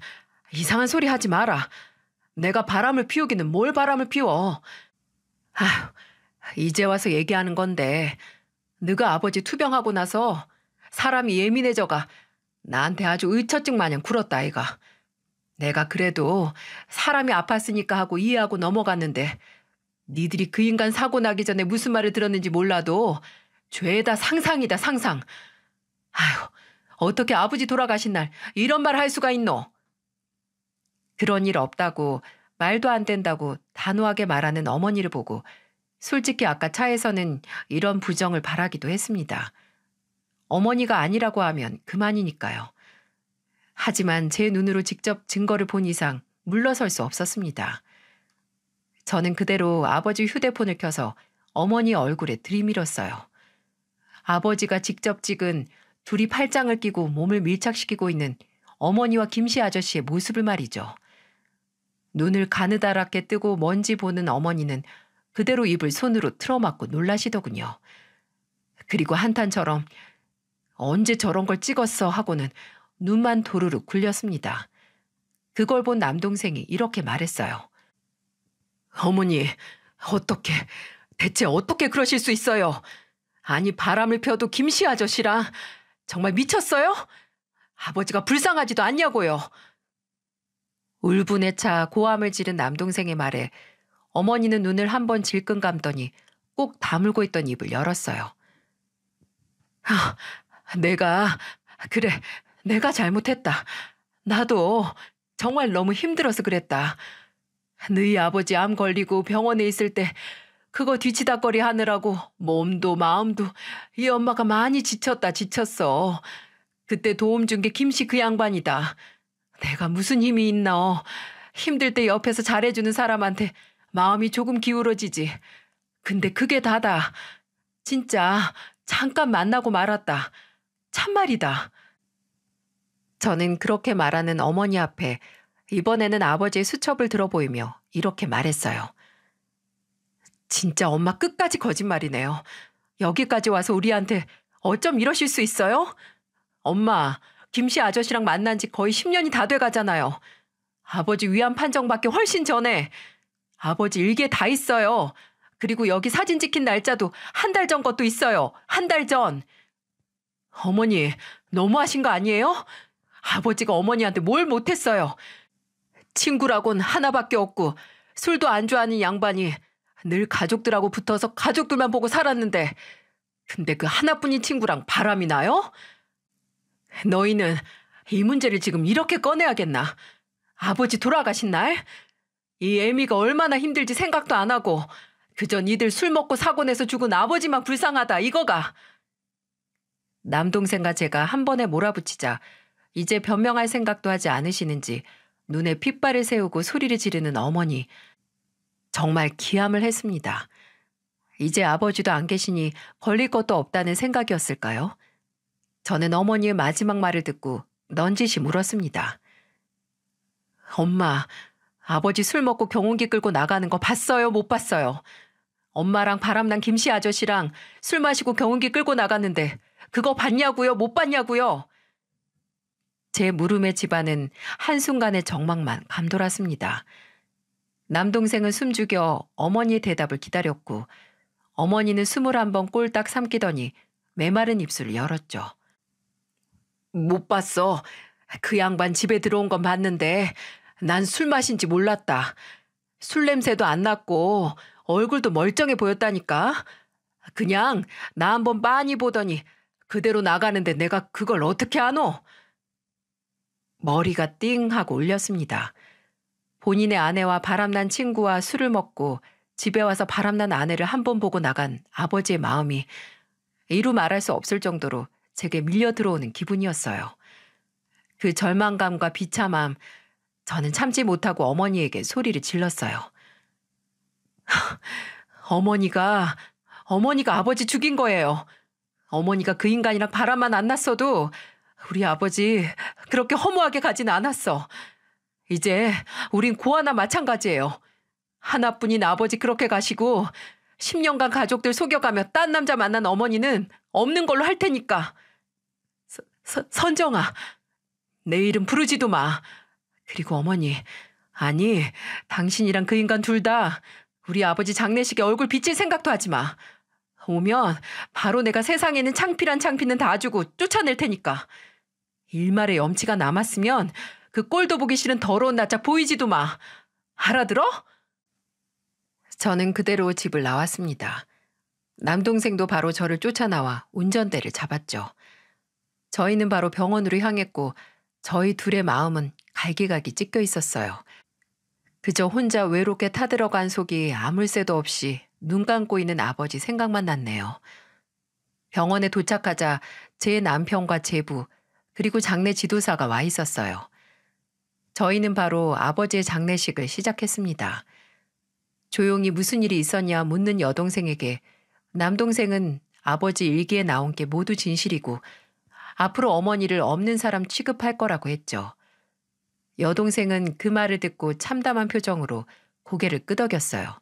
이상한 소리 하지 마라. 내가 바람을 피우기는 뭘 바람을 피워. 아휴, 이제 와서 얘기하는 건데 네가 아버지 투병하고 나서 사람이 예민해져가 나한테 아주 의처증 마냥 굴었다 아이가. 내가 그래도 사람이 아팠으니까 하고 이해하고 넘어갔는데 니들이 그 인간 사고 나기 전에 무슨 말을 들었는지 몰라도 죄다 상상이다 상상. 아휴, 어떻게 아버지 돌아가신 날 이런 말 할 수가 있노? 그런 일 없다고 말도 안 된다고 단호하게 말하는 어머니를 보고 솔직히 아까 차에서는 이런 부정을 바라기도 했습니다. 어머니가 아니라고 하면 그만이니까요. 하지만 제 눈으로 직접 증거를 본 이상 물러설 수 없었습니다. 저는 그대로 아버지 휴대폰을 켜서 어머니 얼굴에 들이밀었어요. 아버지가 직접 찍은 둘이 팔짱을 끼고 몸을 밀착시키고 있는 어머니와 김씨 아저씨의 모습을 말이죠. 눈을 가느다랗게 뜨고 먼지 보는 어머니는 그대로 입을 손으로 틀어막고 놀라시더군요. 그리고 한탄처럼 언제 저런 걸 찍었어 하고는 눈만 도르르 굴렸습니다. 그걸 본 남동생이 이렇게 말했어요. 어머니, 대체 어떻게 그러실 수 있어요? 아니 바람을 펴도 김씨 아저씨랑 정말 미쳤어요? 아버지가 불쌍하지도 않냐고요. 울분에 차 고함을 지른 남동생의 말에 어머니는 눈을 한번 질끈 감더니 꼭 다물고 있던 입을 열었어요. 내가 잘못했다. 나도 정말 너무 힘들어서 그랬다. 너희 아버지 암 걸리고 병원에 있을 때 그거 뒤치다거리 하느라고 몸도 마음도 이 엄마가 많이 지쳤어. 그때 도움 준 게 김씨 그 양반이다. 내가 무슨 힘이 있나. 힘들 때 옆에서 잘해주는 사람한테 마음이 조금 기울어지지. 근데 그게 다다. 진짜 잠깐 만나고 말았다. 참말이다. 저는 그렇게 말하는 어머니 앞에 이번에는 아버지의 수첩을 들어보이며 이렇게 말했어요. 진짜 엄마 끝까지 거짓말이네요. 여기까지 와서 우리한테 어쩜 이러실 수 있어요? 엄마, 김씨 아저씨랑 만난 지 거의 10년이 다 돼가잖아요. 아버지 위안 판정받기 훨씬 전에 아버지 일기에 다 있어요. 그리고 여기 사진 찍힌 날짜도 한 달 전 것도 있어요. 한 달 전. 어머니, 너무하신 거 아니에요? 아버지가 어머니한테 뭘 못했어요. 친구라곤 하나밖에 없고 술도 안 좋아하는 양반이 늘 가족들하고 붙어서 가족들만 보고 살았는데 근데 그 하나뿐인 친구랑 바람이 나요? 너희는 이 문제를 지금 이렇게 꺼내야겠나? 아버지 돌아가신 날? 이 애미가 얼마나 힘들지 생각도 안 하고 그저 니들 술 먹고 사고 내서 죽은 아버지만 불쌍하다 이거가. 남동생과 제가 한 번에 몰아붙이자 이제 변명할 생각도 하지 않으시는지 눈에 핏발을 세우고 소리를 지르는 어머니. 정말 기함을 했습니다. 이제 아버지도 안 계시니 걸릴 것도 없다는 생각이었을까요? 저는 어머니의 마지막 말을 듣고 넌지시 물었습니다. 엄마, 아버지 술 먹고 경운기 끌고 나가는 거 봤어요? 못 봤어요? 엄마랑 바람난 김씨 아저씨랑 술 마시고 경운기 끌고 나갔는데 그거 봤냐고요? 못 봤냐고요? 제 물음의 집안은 한순간의 정막만 감돌았습니다. 남동생은 숨죽여 어머니의 대답을 기다렸고 어머니는 21번 꼴딱 삼키더니 메마른 입술을 열었죠. 못 봤어. 그 양반 집에 들어온 건 봤는데 난 술 마신지 몰랐다. 술 냄새도 안 났고 얼굴도 멀쩡해 보였다니까. 그냥 나 한번 빤히 보더니 그대로 나가는데 내가 그걸 어떻게 아노? 머리가 띵 하고 울렸습니다. 본인의 아내와 바람난 친구와 술을 먹고 집에 와서 바람난 아내를 한 번 보고 나간 아버지의 마음이 이루 말할 수 없을 정도로 제게 밀려 들어오는 기분이었어요. 그 절망감과 비참함, 저는 참지 못하고 어머니에게 소리를 질렀어요. 어머니가 아버지 죽인 거예요. 어머니가 그 인간이랑 바람만 안 났어도 우리 아버지 그렇게 허무하게 가진 않았어. 이제 우린 고아나 마찬가지예요. 하나뿐인 아버지 그렇게 가시고 10년간 가족들 속여가며 딴 남자 만난 어머니는 없는 걸로 할 테니까. 선정아, 내 이름 부르지도 마. 그리고 어머니, 아니 당신이랑 그 인간 둘 다 우리 아버지 장례식에 얼굴 비칠 생각도 하지 마. 오면 바로 내가 세상에 있는 창피는 다 주고 쫓아낼 테니까. 일말의 염치가 남았으면 그 꼴도 보기 싫은 더러운 낯짝 보이지도 마. 알아들어? 저는 그대로 집을 나왔습니다. 남동생도 바로 저를 쫓아나와 운전대를 잡았죠. 저희는 바로 병원으로 향했고 저희 둘의 마음은 갈기갈기 찢겨 있었어요. 그저 혼자 외롭게 타들어간 속이 아물 새도 없이 눈 감고 있는 아버지 생각만 났네요. 병원에 도착하자 제 남편과 제부 그리고 장례 지도사가 와 있었어요. 저희는 바로 아버지의 장례식을 시작했습니다. 조용히 무슨 일이 있었냐 묻는 여동생에게 남동생은 아버지 일기에 나온 게 모두 진실이고 앞으로 어머니를 없는 사람 취급할 거라고 했죠. 여동생은 그 말을 듣고 참담한 표정으로 고개를 끄덕였어요.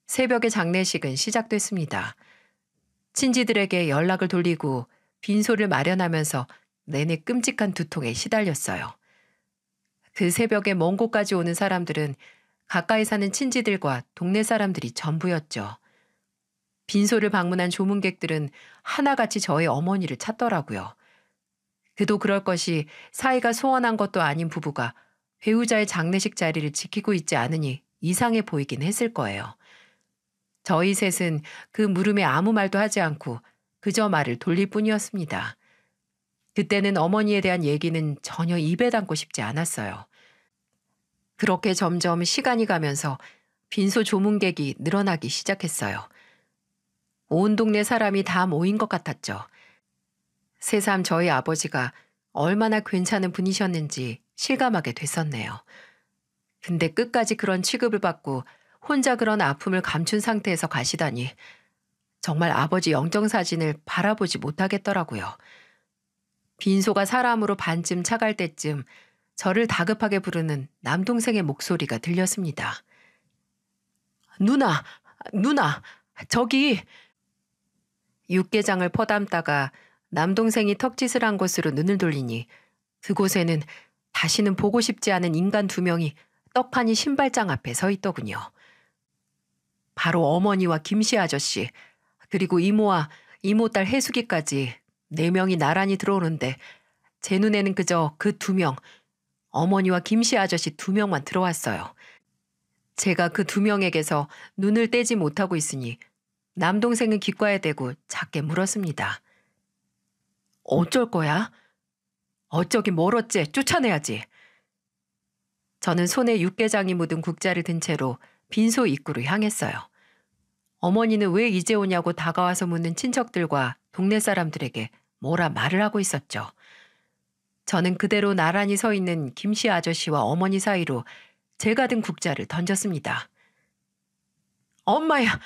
새벽에 장례식은 시작됐습니다. 친지들에게 연락을 돌리고 빈소를 마련하면서 내내 끔찍한 두통에 시달렸어요. 그 새벽에 먼 곳까지 오는 사람들은 가까이 사는 친지들과 동네 사람들이 전부였죠. 빈소를 방문한 조문객들은 하나같이 저의 어머니를 찾더라고요. 그도 그럴 것이 사이가 소원한 것도 아닌 부부가 배우자의 장례식 자리를 지키고 있지 않으니 이상해 보이긴 했을 거예요. 저희 셋은 그 물음에 아무 말도 하지 않고 그저 말을 돌릴 뿐이었습니다. 그때는 어머니에 대한 얘기는 전혀 입에 담고 싶지 않았어요. 그렇게 점점 시간이 가면서 빈소 조문객이 늘어나기 시작했어요. 온 동네 사람이 다 모인 것 같았죠. 새삼 저희 아버지가 얼마나 괜찮은 분이셨는지 실감하게 됐었네요. 근데 끝까지 그런 취급을 받고 혼자 그런 아픔을 감춘 상태에서 가시다니 정말 아버지 영정사진을 바라보지 못하겠더라고요. 빈소가 사람으로 반쯤 차갈 때쯤 저를 다급하게 부르는 남동생의 목소리가 들렸습니다. 누나, 저기. 육개장을 퍼담다가 남동생이 턱짓을 한 곳으로 눈을 돌리니 그곳에는 다시는 보고 싶지 않은 인간 두 명이 떡하니 신발장 앞에 서 있더군요. 바로 어머니와 김씨 아저씨, 그리고 이모와 이모딸 혜숙이까지 4명이 나란히 들어오는데 제 눈에는 그저 그 2명, 어머니와 김씨 아저씨 2명만 들어왔어요. 제가 그 2명에게서 눈을 떼지 못하고 있으니 남동생은 귓가에 대고 작게 물었습니다. 어쩔 거야? 어쩌긴 뭘 어째, 쫓아내야지. 저는 손에 육개장이 묻은 국자를 든 채로 빈소 입구로 향했어요. 어머니는 왜 이제 오냐고 다가와서 묻는 친척들과 동네 사람들에게 뭐라 말을 하고 있었죠. 저는 그대로 나란히 서 있는 김씨 아저씨와 어머니 사이로 제가 든 국자를 던졌습니다. 엄마야,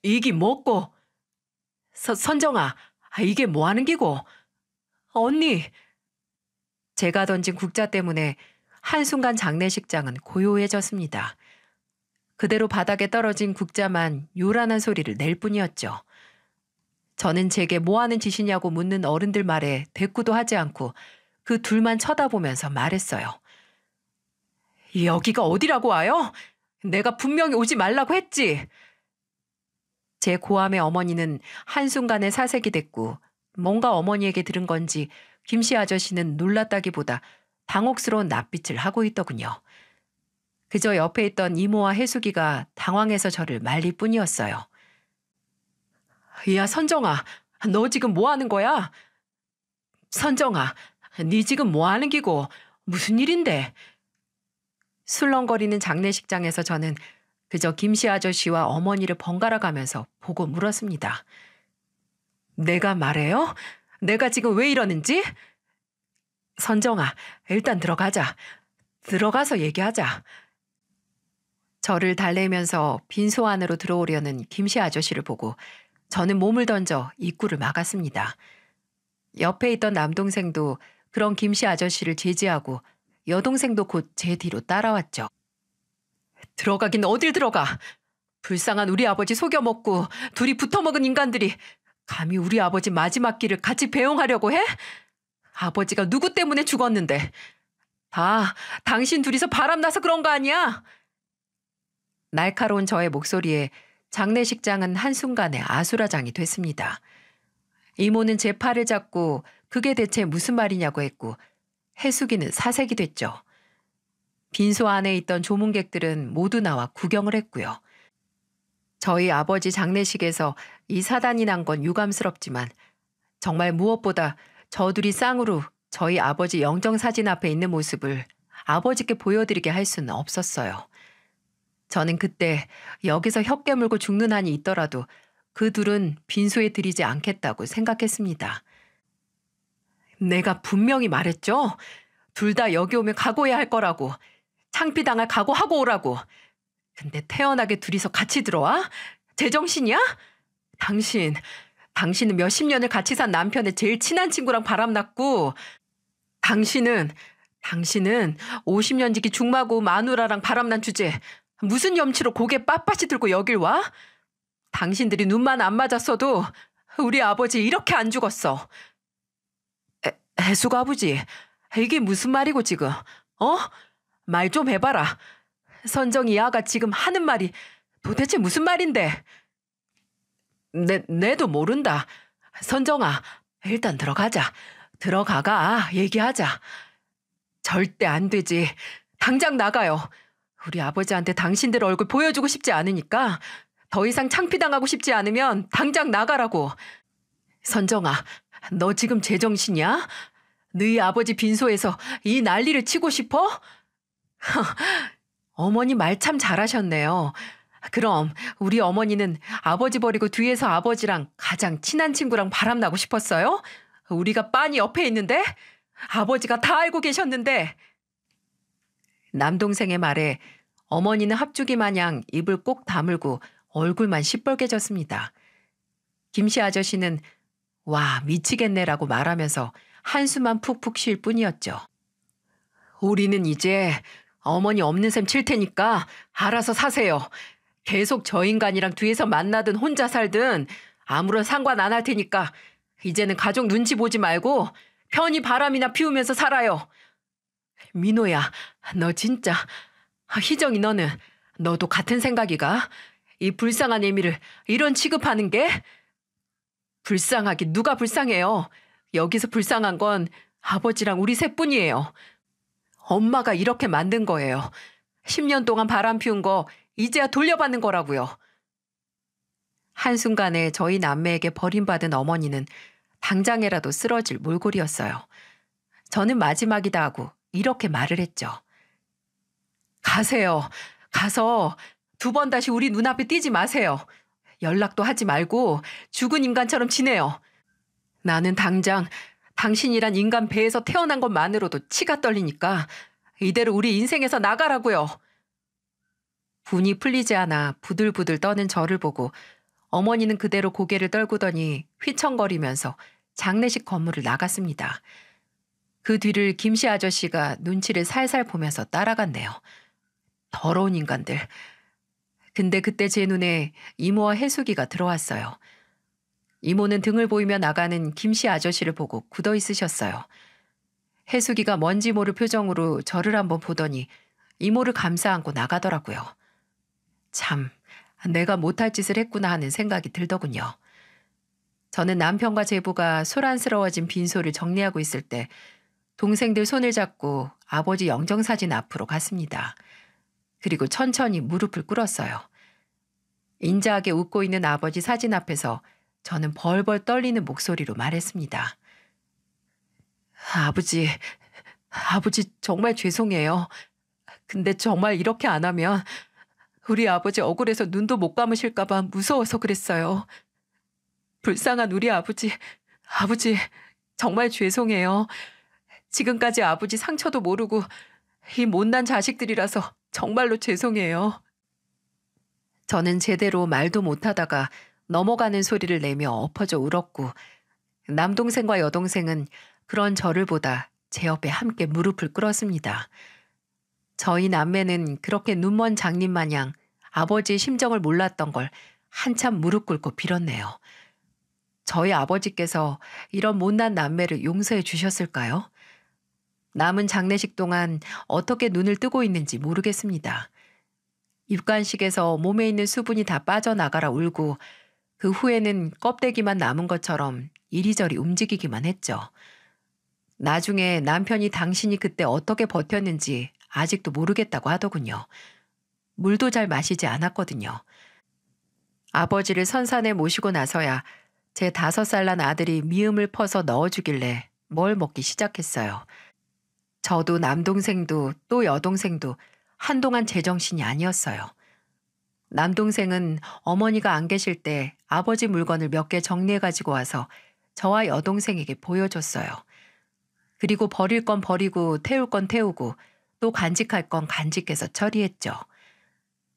이게 뭐고? 선정아, 이게 뭐 하는 기고? 언니. 제가 던진 국자 때문에 한순간 장례식장은 고요해졌습니다. 그대로 바닥에 떨어진 국자만 요란한 소리를 낼 뿐이었죠. 저는 제게 뭐 하는 짓이냐고 묻는 어른들 말에 대꾸도 하지 않고 그 둘만 쳐다보면서 말했어요. 여기가 어디라고 와요? 내가 분명히 오지 말라고 했지. 제 고함의 어머니는 한순간에 사색이 됐고 뭔가 어머니에게 들은 건지 김씨 아저씨는 놀랐다기보다 당혹스러운 낯빛을 하고 있더군요. 그저 옆에 있던 이모와 혜숙이가 당황해서 저를 말릴 뿐이었어요. 야, 선정아, 너 지금 뭐 하는 거야? 선정아, 네 지금 뭐 하는 기고? 무슨 일인데? 술렁거리는 장례식장에서 저는 그저 김씨 아저씨와 어머니를 번갈아 가면서 보고 물었습니다. 내가 말해요? 내가 지금 왜 이러는지? 선정아, 일단 들어가자. 들어가서 얘기하자. 저를 달래면서 빈소 안으로 들어오려는 김씨 아저씨를 보고 저는 몸을 던져 입구를 막았습니다. 옆에 있던 남동생도 그런 김씨 아저씨를 제지하고 여동생도 곧 제 뒤로 따라왔죠. 들어가긴 어딜 들어가. 불쌍한 우리 아버지 속여먹고 둘이 붙어먹은 인간들이 감히 우리 아버지 마지막 길을 같이 배웅하려고 해? 아버지가 누구 때문에 죽었는데. 다 당신 둘이서 바람나서 그런 거 아니야? 날카로운 저의 목소리에 장례식장은 한순간에 아수라장이 됐습니다. 이모는 제 팔을 잡고 그게 대체 무슨 말이냐고 했고 혜숙이는 사색이 됐죠. 빈소 안에 있던 조문객들은 모두 나와 구경을 했고요. 저희 아버지 장례식에서 이 사단이 난 건 유감스럽지만 정말 무엇보다 저 둘이 쌍으로 저희 아버지 영정사진 앞에 있는 모습을 아버지께 보여드리게 할 수는 없었어요. 저는 그때 여기서 혀 깨물고 죽는 한이 있더라도 그 둘은 빈소에 들이지 않겠다고 생각했습니다. 내가 분명히 말했죠. 둘 다 여기 오면 각오해야 할 거라고. 창피당할 각오하고 오라고. 근데 태연하게 둘이서 같이 들어와? 제정신이야? 당신은 몇십 년을 같이 산 남편의 제일 친한 친구랑 바람났고 당신은 50년 지기 중마고 마누라랑 바람난 주제 무슨 염치로 고개 빳빳이 들고 여길 와? 당신들이 눈만 안 맞았어도 우리 아버지 이렇게 안 죽었어. 애숙 아버지, 이게 무슨 말이고 지금? 말 좀 해봐라. 선정이 아가 지금 하는 말이 도대체 무슨 말인데? 내도 모른다. 선정아, 일단 들어가자. 들어가가 얘기하자. 절대 안 되지. 당장 나가요. 우리 아버지한테 당신들 얼굴 보여주고 싶지 않으니까 더 이상 창피당하고 싶지 않으면 당장 나가라고. 선정아, 너 지금 제정신이야? 너희 아버지 빈소에서 이 난리를 치고 싶어? 어머니 말 참 잘하셨네요. 그럼 우리 어머니는 아버지 버리고 뒤에서 아버지랑 가장 친한 친구랑 바람나고 싶었어요? 우리가 빤히 옆에 있는데? 아버지가 다 알고 계셨는데. 남동생의 말에 어머니는 합주기 마냥 입을 꼭 다물고 얼굴만 시뻘개졌습니다. 김씨 아저씨는 와 미치겠네라고 말하면서 한숨만 푹푹 쉴 뿐이었죠. 우리는 이제 어머니 없는 셈 칠 테니까 알아서 사세요. 계속 저 인간이랑 뒤에서 만나든 혼자 살든 아무런 상관 안 할 테니까 이제는 가족 눈치 보지 말고 편히 바람이나 피우면서 살아요. 민호야, 너 진짜. 희정이 너도 같은 생각이가? 이 불쌍한 애미를 이런 취급하는 게? 불쌍하긴 누가 불쌍해요. 여기서 불쌍한 건 아버지랑 우리 셋뿐이에요. 엄마가 이렇게 만든 거예요. 10년 동안 바람 피운 거 이제야 돌려받는 거라고요. 한순간에 저희 남매에게 버림받은 어머니는 당장에라도 쓰러질 몰골이었어요. 저는 마지막이다 하고 이렇게 말을 했죠. 가세요. 가서 2번 다시 우리 눈앞에 띄지 마세요. 연락도 하지 말고 죽은 인간처럼 지내요. 나는 당장 당신이란 인간 배에서 태어난 것만으로도 치가 떨리니까 이대로 우리 인생에서 나가라고요. 분이 풀리지 않아 부들부들 떠는 저를 보고 어머니는 그대로 고개를 떨구더니 휘청거리면서 장례식 건물을 나갔습니다. 그 뒤를 김씨 아저씨가 눈치를 살살 보면서 따라갔네요. 더러운 인간들. 근데 그때 제 눈에 이모와 해숙이가 들어왔어요. 이모는 등을 보이며 나가는 김씨 아저씨를 보고 굳어 있으셨어요. 해숙이가 뭔지 모를 표정으로 저를 한번 보더니 이모를 감싸 안고 나가더라고요. 참, 내가 못할 짓을 했구나 하는 생각이 들더군요. 저는 남편과 제부가 소란스러워진 빈소를 정리하고 있을 때 동생들 손을 잡고 아버지 영정사진 앞으로 갔습니다. 그리고 천천히 무릎을 꿇었어요. 인자하게 웃고 있는 아버지 사진 앞에서 저는 벌벌 떨리는 목소리로 말했습니다. 아버지 정말 죄송해요. 근데 정말 이렇게 안 하면 우리 아버지 억울해서 눈도 못 감으실까 봐 무서워서 그랬어요. 불쌍한 우리 아버지 정말 죄송해요. 지금까지 아버지 상처도 모르고 이 못난 자식들이라서 정말로 죄송해요. 저는 제대로 말도 못하다가 넘어가는 소리를 내며 엎어져 울었고 남동생과 여동생은 그런 저를 보다 제 옆에 함께 무릎을 꿇었습니다. 저희 남매는 그렇게 눈먼 장님 마냥 아버지의 심정을 몰랐던 걸 한참 무릎 꿇고 빌었네요. 저희 아버지께서 이런 못난 남매를 용서해 주셨을까요? 남은 장례식 동안 어떻게 눈을 뜨고 있는지 모르겠습니다. 입관식에서 몸에 있는 수분이 다 빠져나가라 울고 그 후에는 껍데기만 남은 것처럼 이리저리 움직이기만 했죠. 나중에 남편이 당신이 그때 어떻게 버텼는지 아직도 모르겠다고 하더군요. 물도 잘 마시지 않았거든요. 아버지를 선산에 모시고 나서야 제 5살 난 아들이 미음을 퍼서 넣어주길래 뭘 먹기 시작했어요. 저도 남동생도 또 여동생도 한동안 제정신이 아니었어요. 남동생은 어머니가 안 계실 때 아버지 물건을 몇 개 정리해 가지고 와서 저와 여동생에게 보여줬어요. 그리고 버릴 건 버리고 태울 건 태우고 또 간직할 건 간직해서 처리했죠.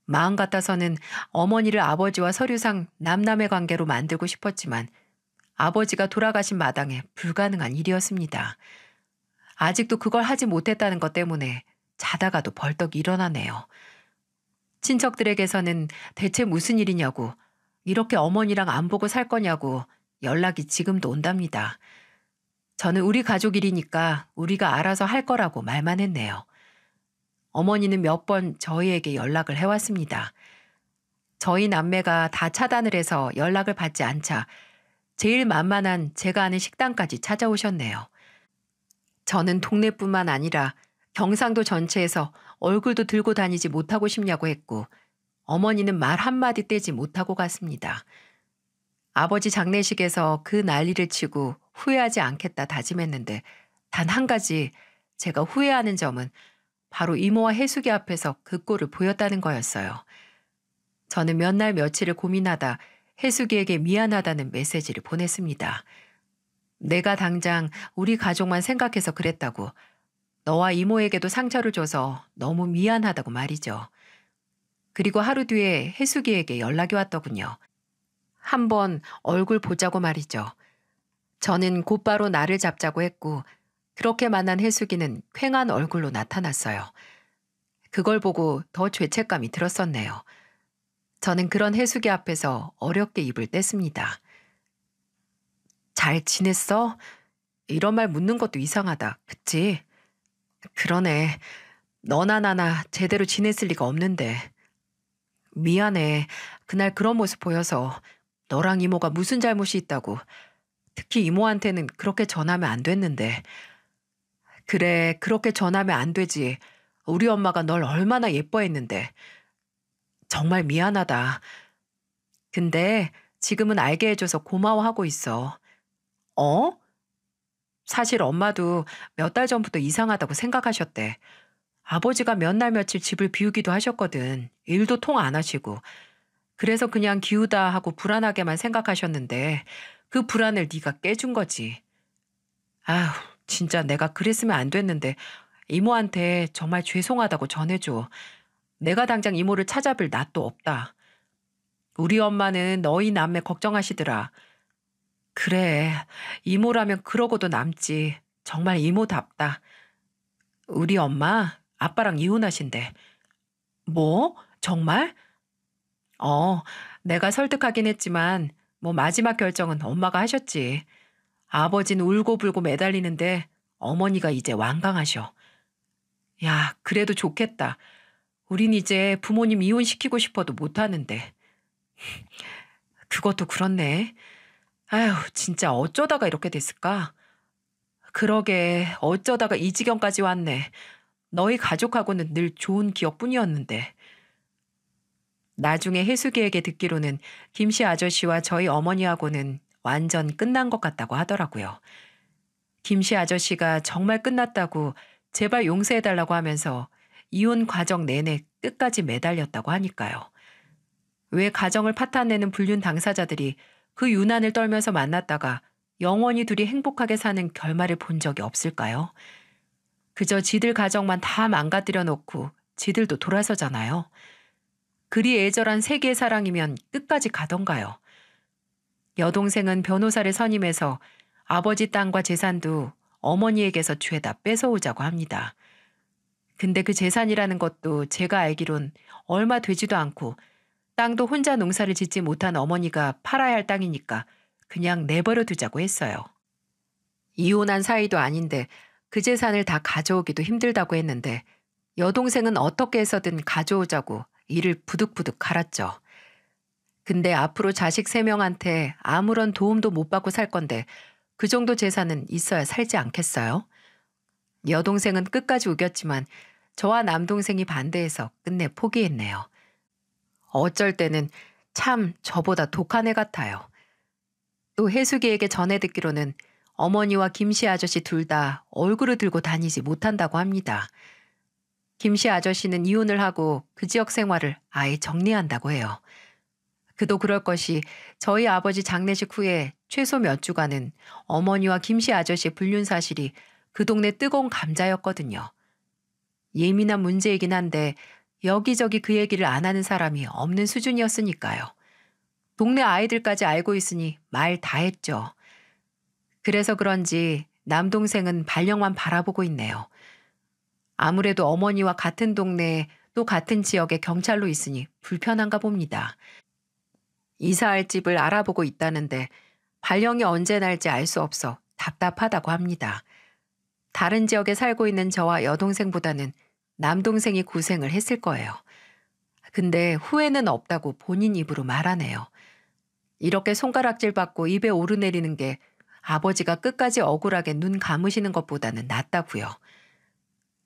마음 같아서는 어머니를 아버지와 서류상 남남의 관계로 만들고 싶었지만 아버지가 돌아가신 마당에 불가능한 일이었습니다. 아직도 그걸 하지 못했다는 것 때문에 자다가도 벌떡 일어나네요. 친척들에게서는 대체 무슨 일이냐고, 이렇게 어머니랑 안 보고 살 거냐고 연락이 지금도 온답니다. 저는 우리 가족 일이니까 우리가 알아서 할 거라고 말만 했네요. 어머니는 몇 번 저희에게 연락을 해왔습니다. 저희 남매가 다 차단을 해서 연락을 받지 않자 제일 만만한 제가 아는 식당까지 찾아오셨네요. 저는 동네뿐만 아니라 경상도 전체에서 얼굴도 들고 다니지 못하고 싶냐고 했고 어머니는 말 한마디 떼지 못하고 갔습니다. 아버지 장례식에서 그 난리를 치고 후회하지 않겠다 다짐했는데 단 한 가지 제가 후회하는 점은 바로 이모와 해숙이 앞에서 그 꼴을 보였다는 거였어요. 저는 몇 날 며칠을 고민하다 해숙이에게 미안하다는 메시지를 보냈습니다. 내가 당장 우리 가족만 생각해서 그랬다고, 너와 이모에게도 상처를 줘서 너무 미안하다고 말이죠. 그리고 하루 뒤에 해숙이에게 연락이 왔더군요. 한번 얼굴 보자고 말이죠. 저는 곧바로 나를 잡자고 했고 그렇게 만난 해숙이는 퀭한 얼굴로 나타났어요. 그걸 보고 더 죄책감이 들었었네요. 저는 그런 해숙이 앞에서 어렵게 입을 뗐습니다. 잘 지냈어? 이런 말 묻는 것도 이상하다. 그치? 그러네. 너나 나나 제대로 지냈을 리가 없는데. 미안해. 그날 그런 모습 보여서 너랑 이모가 무슨 잘못이 있다고. 특히 이모한테는 그렇게 전하면 안 됐는데. 그래, 그렇게 전하면 안 되지. 우리 엄마가 널 얼마나 예뻐했는데. 정말 미안하다. 근데 지금은 알게 해줘서 고마워하고 있어. 어? 사실 엄마도 몇 달 전부터 이상하다고 생각하셨대. 아버지가 몇 날 며칠 집을 비우기도 하셨거든. 일도 통 안 하시고. 그래서 그냥 기우다 하고 불안하게만 생각하셨는데 그 불안을 네가 깨준 거지. 아휴, 진짜 내가 그랬으면 안 됐는데 이모한테 정말 죄송하다고 전해줘. 내가 당장 이모를 찾아뵐 낯도 없다. 우리 엄마는 너희 남매 걱정하시더라. 그래, 이모라면 그러고도 남지. 정말 이모답다. 우리 엄마, 아빠랑 이혼하신대. 뭐? 정말? 어, 내가 설득하긴 했지만, 뭐 마지막 결정은 엄마가 하셨지. 아버지는 울고불고 매달리는데, 어머니가 이제 완강하셔. 야, 그래도 좋겠다. 우린 이제 부모님 이혼시키고 싶어도 못하는데. 그것도 그렇네. 아휴, 진짜 어쩌다가 이렇게 됐을까? 그러게, 어쩌다가 이 지경까지 왔네. 너희 가족하고는 늘 좋은 기억뿐이었는데. 나중에 혜숙이에게 듣기로는 김씨 아저씨와 저희 어머니하고는 완전 끝난 것 같다고 하더라고요. 김씨 아저씨가 정말 끝났다고 제발 용서해달라고 하면서 이혼 과정 내내 끝까지 매달렸다고 하니까요. 왜 가정을 파탄내는 불륜 당사자들이 그 유난을 떨면서 만났다가 영원히 둘이 행복하게 사는 결말을 본 적이 없을까요? 그저 지들 가정만 다 망가뜨려 놓고 지들도 돌아서잖아요. 그리 애절한 세계의 사랑이면 끝까지 가던가요. 여동생은 변호사를 선임해서 아버지 땅과 재산도 어머니에게서 죄다 뺏어오자고 합니다. 근데 그 재산이라는 것도 제가 알기론 얼마 되지도 않고 땅도 혼자 농사를 짓지 못한 어머니가 팔아야 할 땅이니까 그냥 내버려 두자고 했어요. 이혼한 사이도 아닌데 그 재산을 다 가져오기도 힘들다고 했는데 여동생은 어떻게 해서든 가져오자고 이를 부득부득 갈았죠. 근데 앞으로 자식 3명한테 아무런 도움도 못 받고 살 건데 그 정도 재산은 있어야 살지 않겠어요? 여동생은 끝까지 우겼지만 저와 남동생이 반대해서 끝내 포기했네요. 어쩔 때는 참 저보다 독한 애 같아요. 또 혜숙이에게 전해 듣기로는 어머니와 김씨 아저씨 둘 다 얼굴을 들고 다니지 못한다고 합니다. 김씨 아저씨는 이혼을 하고 그 지역 생활을 아예 정리한다고 해요. 그도 그럴 것이 저희 아버지 장례식 후에 최소 몇 주간은 어머니와 김씨 아저씨의 불륜 사실이 그 동네 뜨거운 감자였거든요. 예민한 문제이긴 한데 여기저기 그 얘기를 안 하는 사람이 없는 수준이었으니까요. 동네 아이들까지 알고 있으니 말 다 했죠. 그래서 그런지 남동생은 발령만 바라보고 있네요. 아무래도 어머니와 같은 동네에 또 같은 지역에 경찰로 있으니 불편한가 봅니다. 이사할 집을 알아보고 있다는데 발령이 언제 날지 알 수 없어 답답하다고 합니다. 다른 지역에 살고 있는 저와 여동생보다는 남동생이 고생을 했을 거예요. 근데 후회는 없다고 본인 입으로 말하네요. 이렇게 손가락질 받고 입에 오르내리는 게 아버지가 끝까지 억울하게 눈 감으시는 것보다는 낫다고요.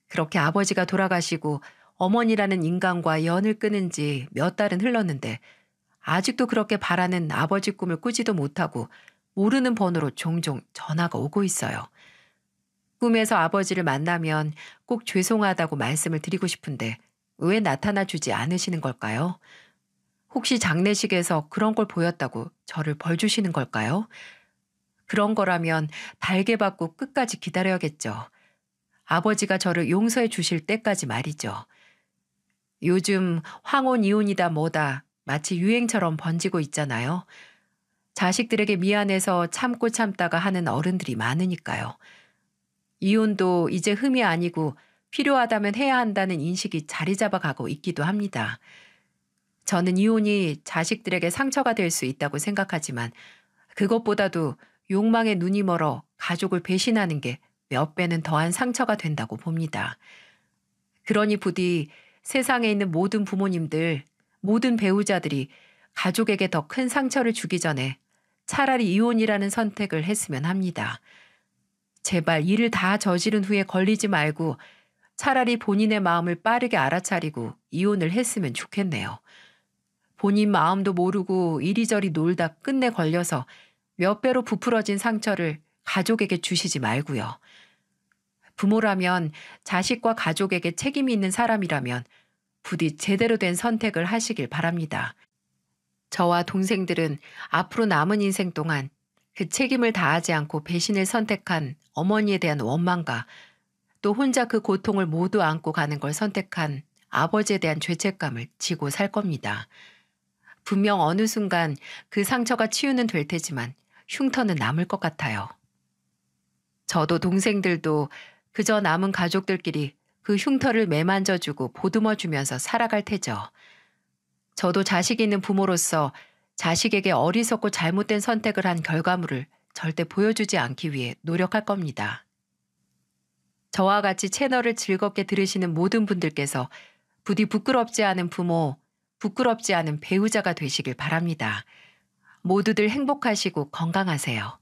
그렇게 아버지가 돌아가시고 어머니라는 인간과 연을 끊은 지 몇 달은 흘렀는데 아직도 그렇게 바라는 아버지 꿈을 꾸지도 못하고 모르는 번호로 종종 전화가 오고 있어요. 꿈에서 아버지를 만나면 꼭 죄송하다고 말씀을 드리고 싶은데 왜 나타나 주지 않으시는 걸까요? 혹시 장례식에서 그런 걸 보였다고 저를 벌 주시는 걸까요? 그런 거라면 달게 받고 끝까지 기다려야겠죠. 아버지가 저를 용서해 주실 때까지 말이죠. 요즘 황혼 이혼이다 뭐다 마치 유행처럼 번지고 있잖아요. 자식들에게 미안해서 참고 참다가 하는 어른들이 많으니까요. 이혼도 이제 흠이 아니고 필요하다면 해야 한다는 인식이 자리 잡아가고 있기도 합니다. 저는 이혼이 자식들에게 상처가 될 수 있다고 생각하지만 그것보다도 욕망에 눈이 멀어 가족을 배신하는 게 몇 배는 더한 상처가 된다고 봅니다. 그러니 부디 세상에 있는 모든 부모님들, 모든 배우자들이 가족에게 더 큰 상처를 주기 전에 차라리 이혼이라는 선택을 했으면 합니다. 제발 일을 다 저지른 후에 걸리지 말고 차라리 본인의 마음을 빠르게 알아차리고 이혼을 했으면 좋겠네요. 본인 마음도 모르고 이리저리 놀다 끝내 걸려서 몇 배로 부풀어진 상처를 가족에게 주시지 말고요. 부모라면 자식과 가족에게 책임이 있는 사람이라면 부디 제대로 된 선택을 하시길 바랍니다. 저와 동생들은 앞으로 남은 인생 동안 그 책임을 다하지 않고 배신을 선택한 어머니에 대한 원망과 또 혼자 그 고통을 모두 안고 가는 걸 선택한 아버지에 대한 죄책감을 지고 살 겁니다. 분명 어느 순간 그 상처가 치유는 될 테지만 흉터는 남을 것 같아요. 저도 동생들도 그저 남은 가족들끼리 그 흉터를 매만져주고 보듬어주면서 살아갈 테죠. 저도 자식 있는 부모로서 자식에게 어리석고 잘못된 선택을 한 결과물을 절대 보여주지 않기 위해 노력할 겁니다. 저와 같이 채널을 즐겁게 들으시는 모든 분들께서 부디 부끄럽지 않은 부모, 부끄럽지 않은 배우자가 되시길 바랍니다. 모두들 행복하시고 건강하세요.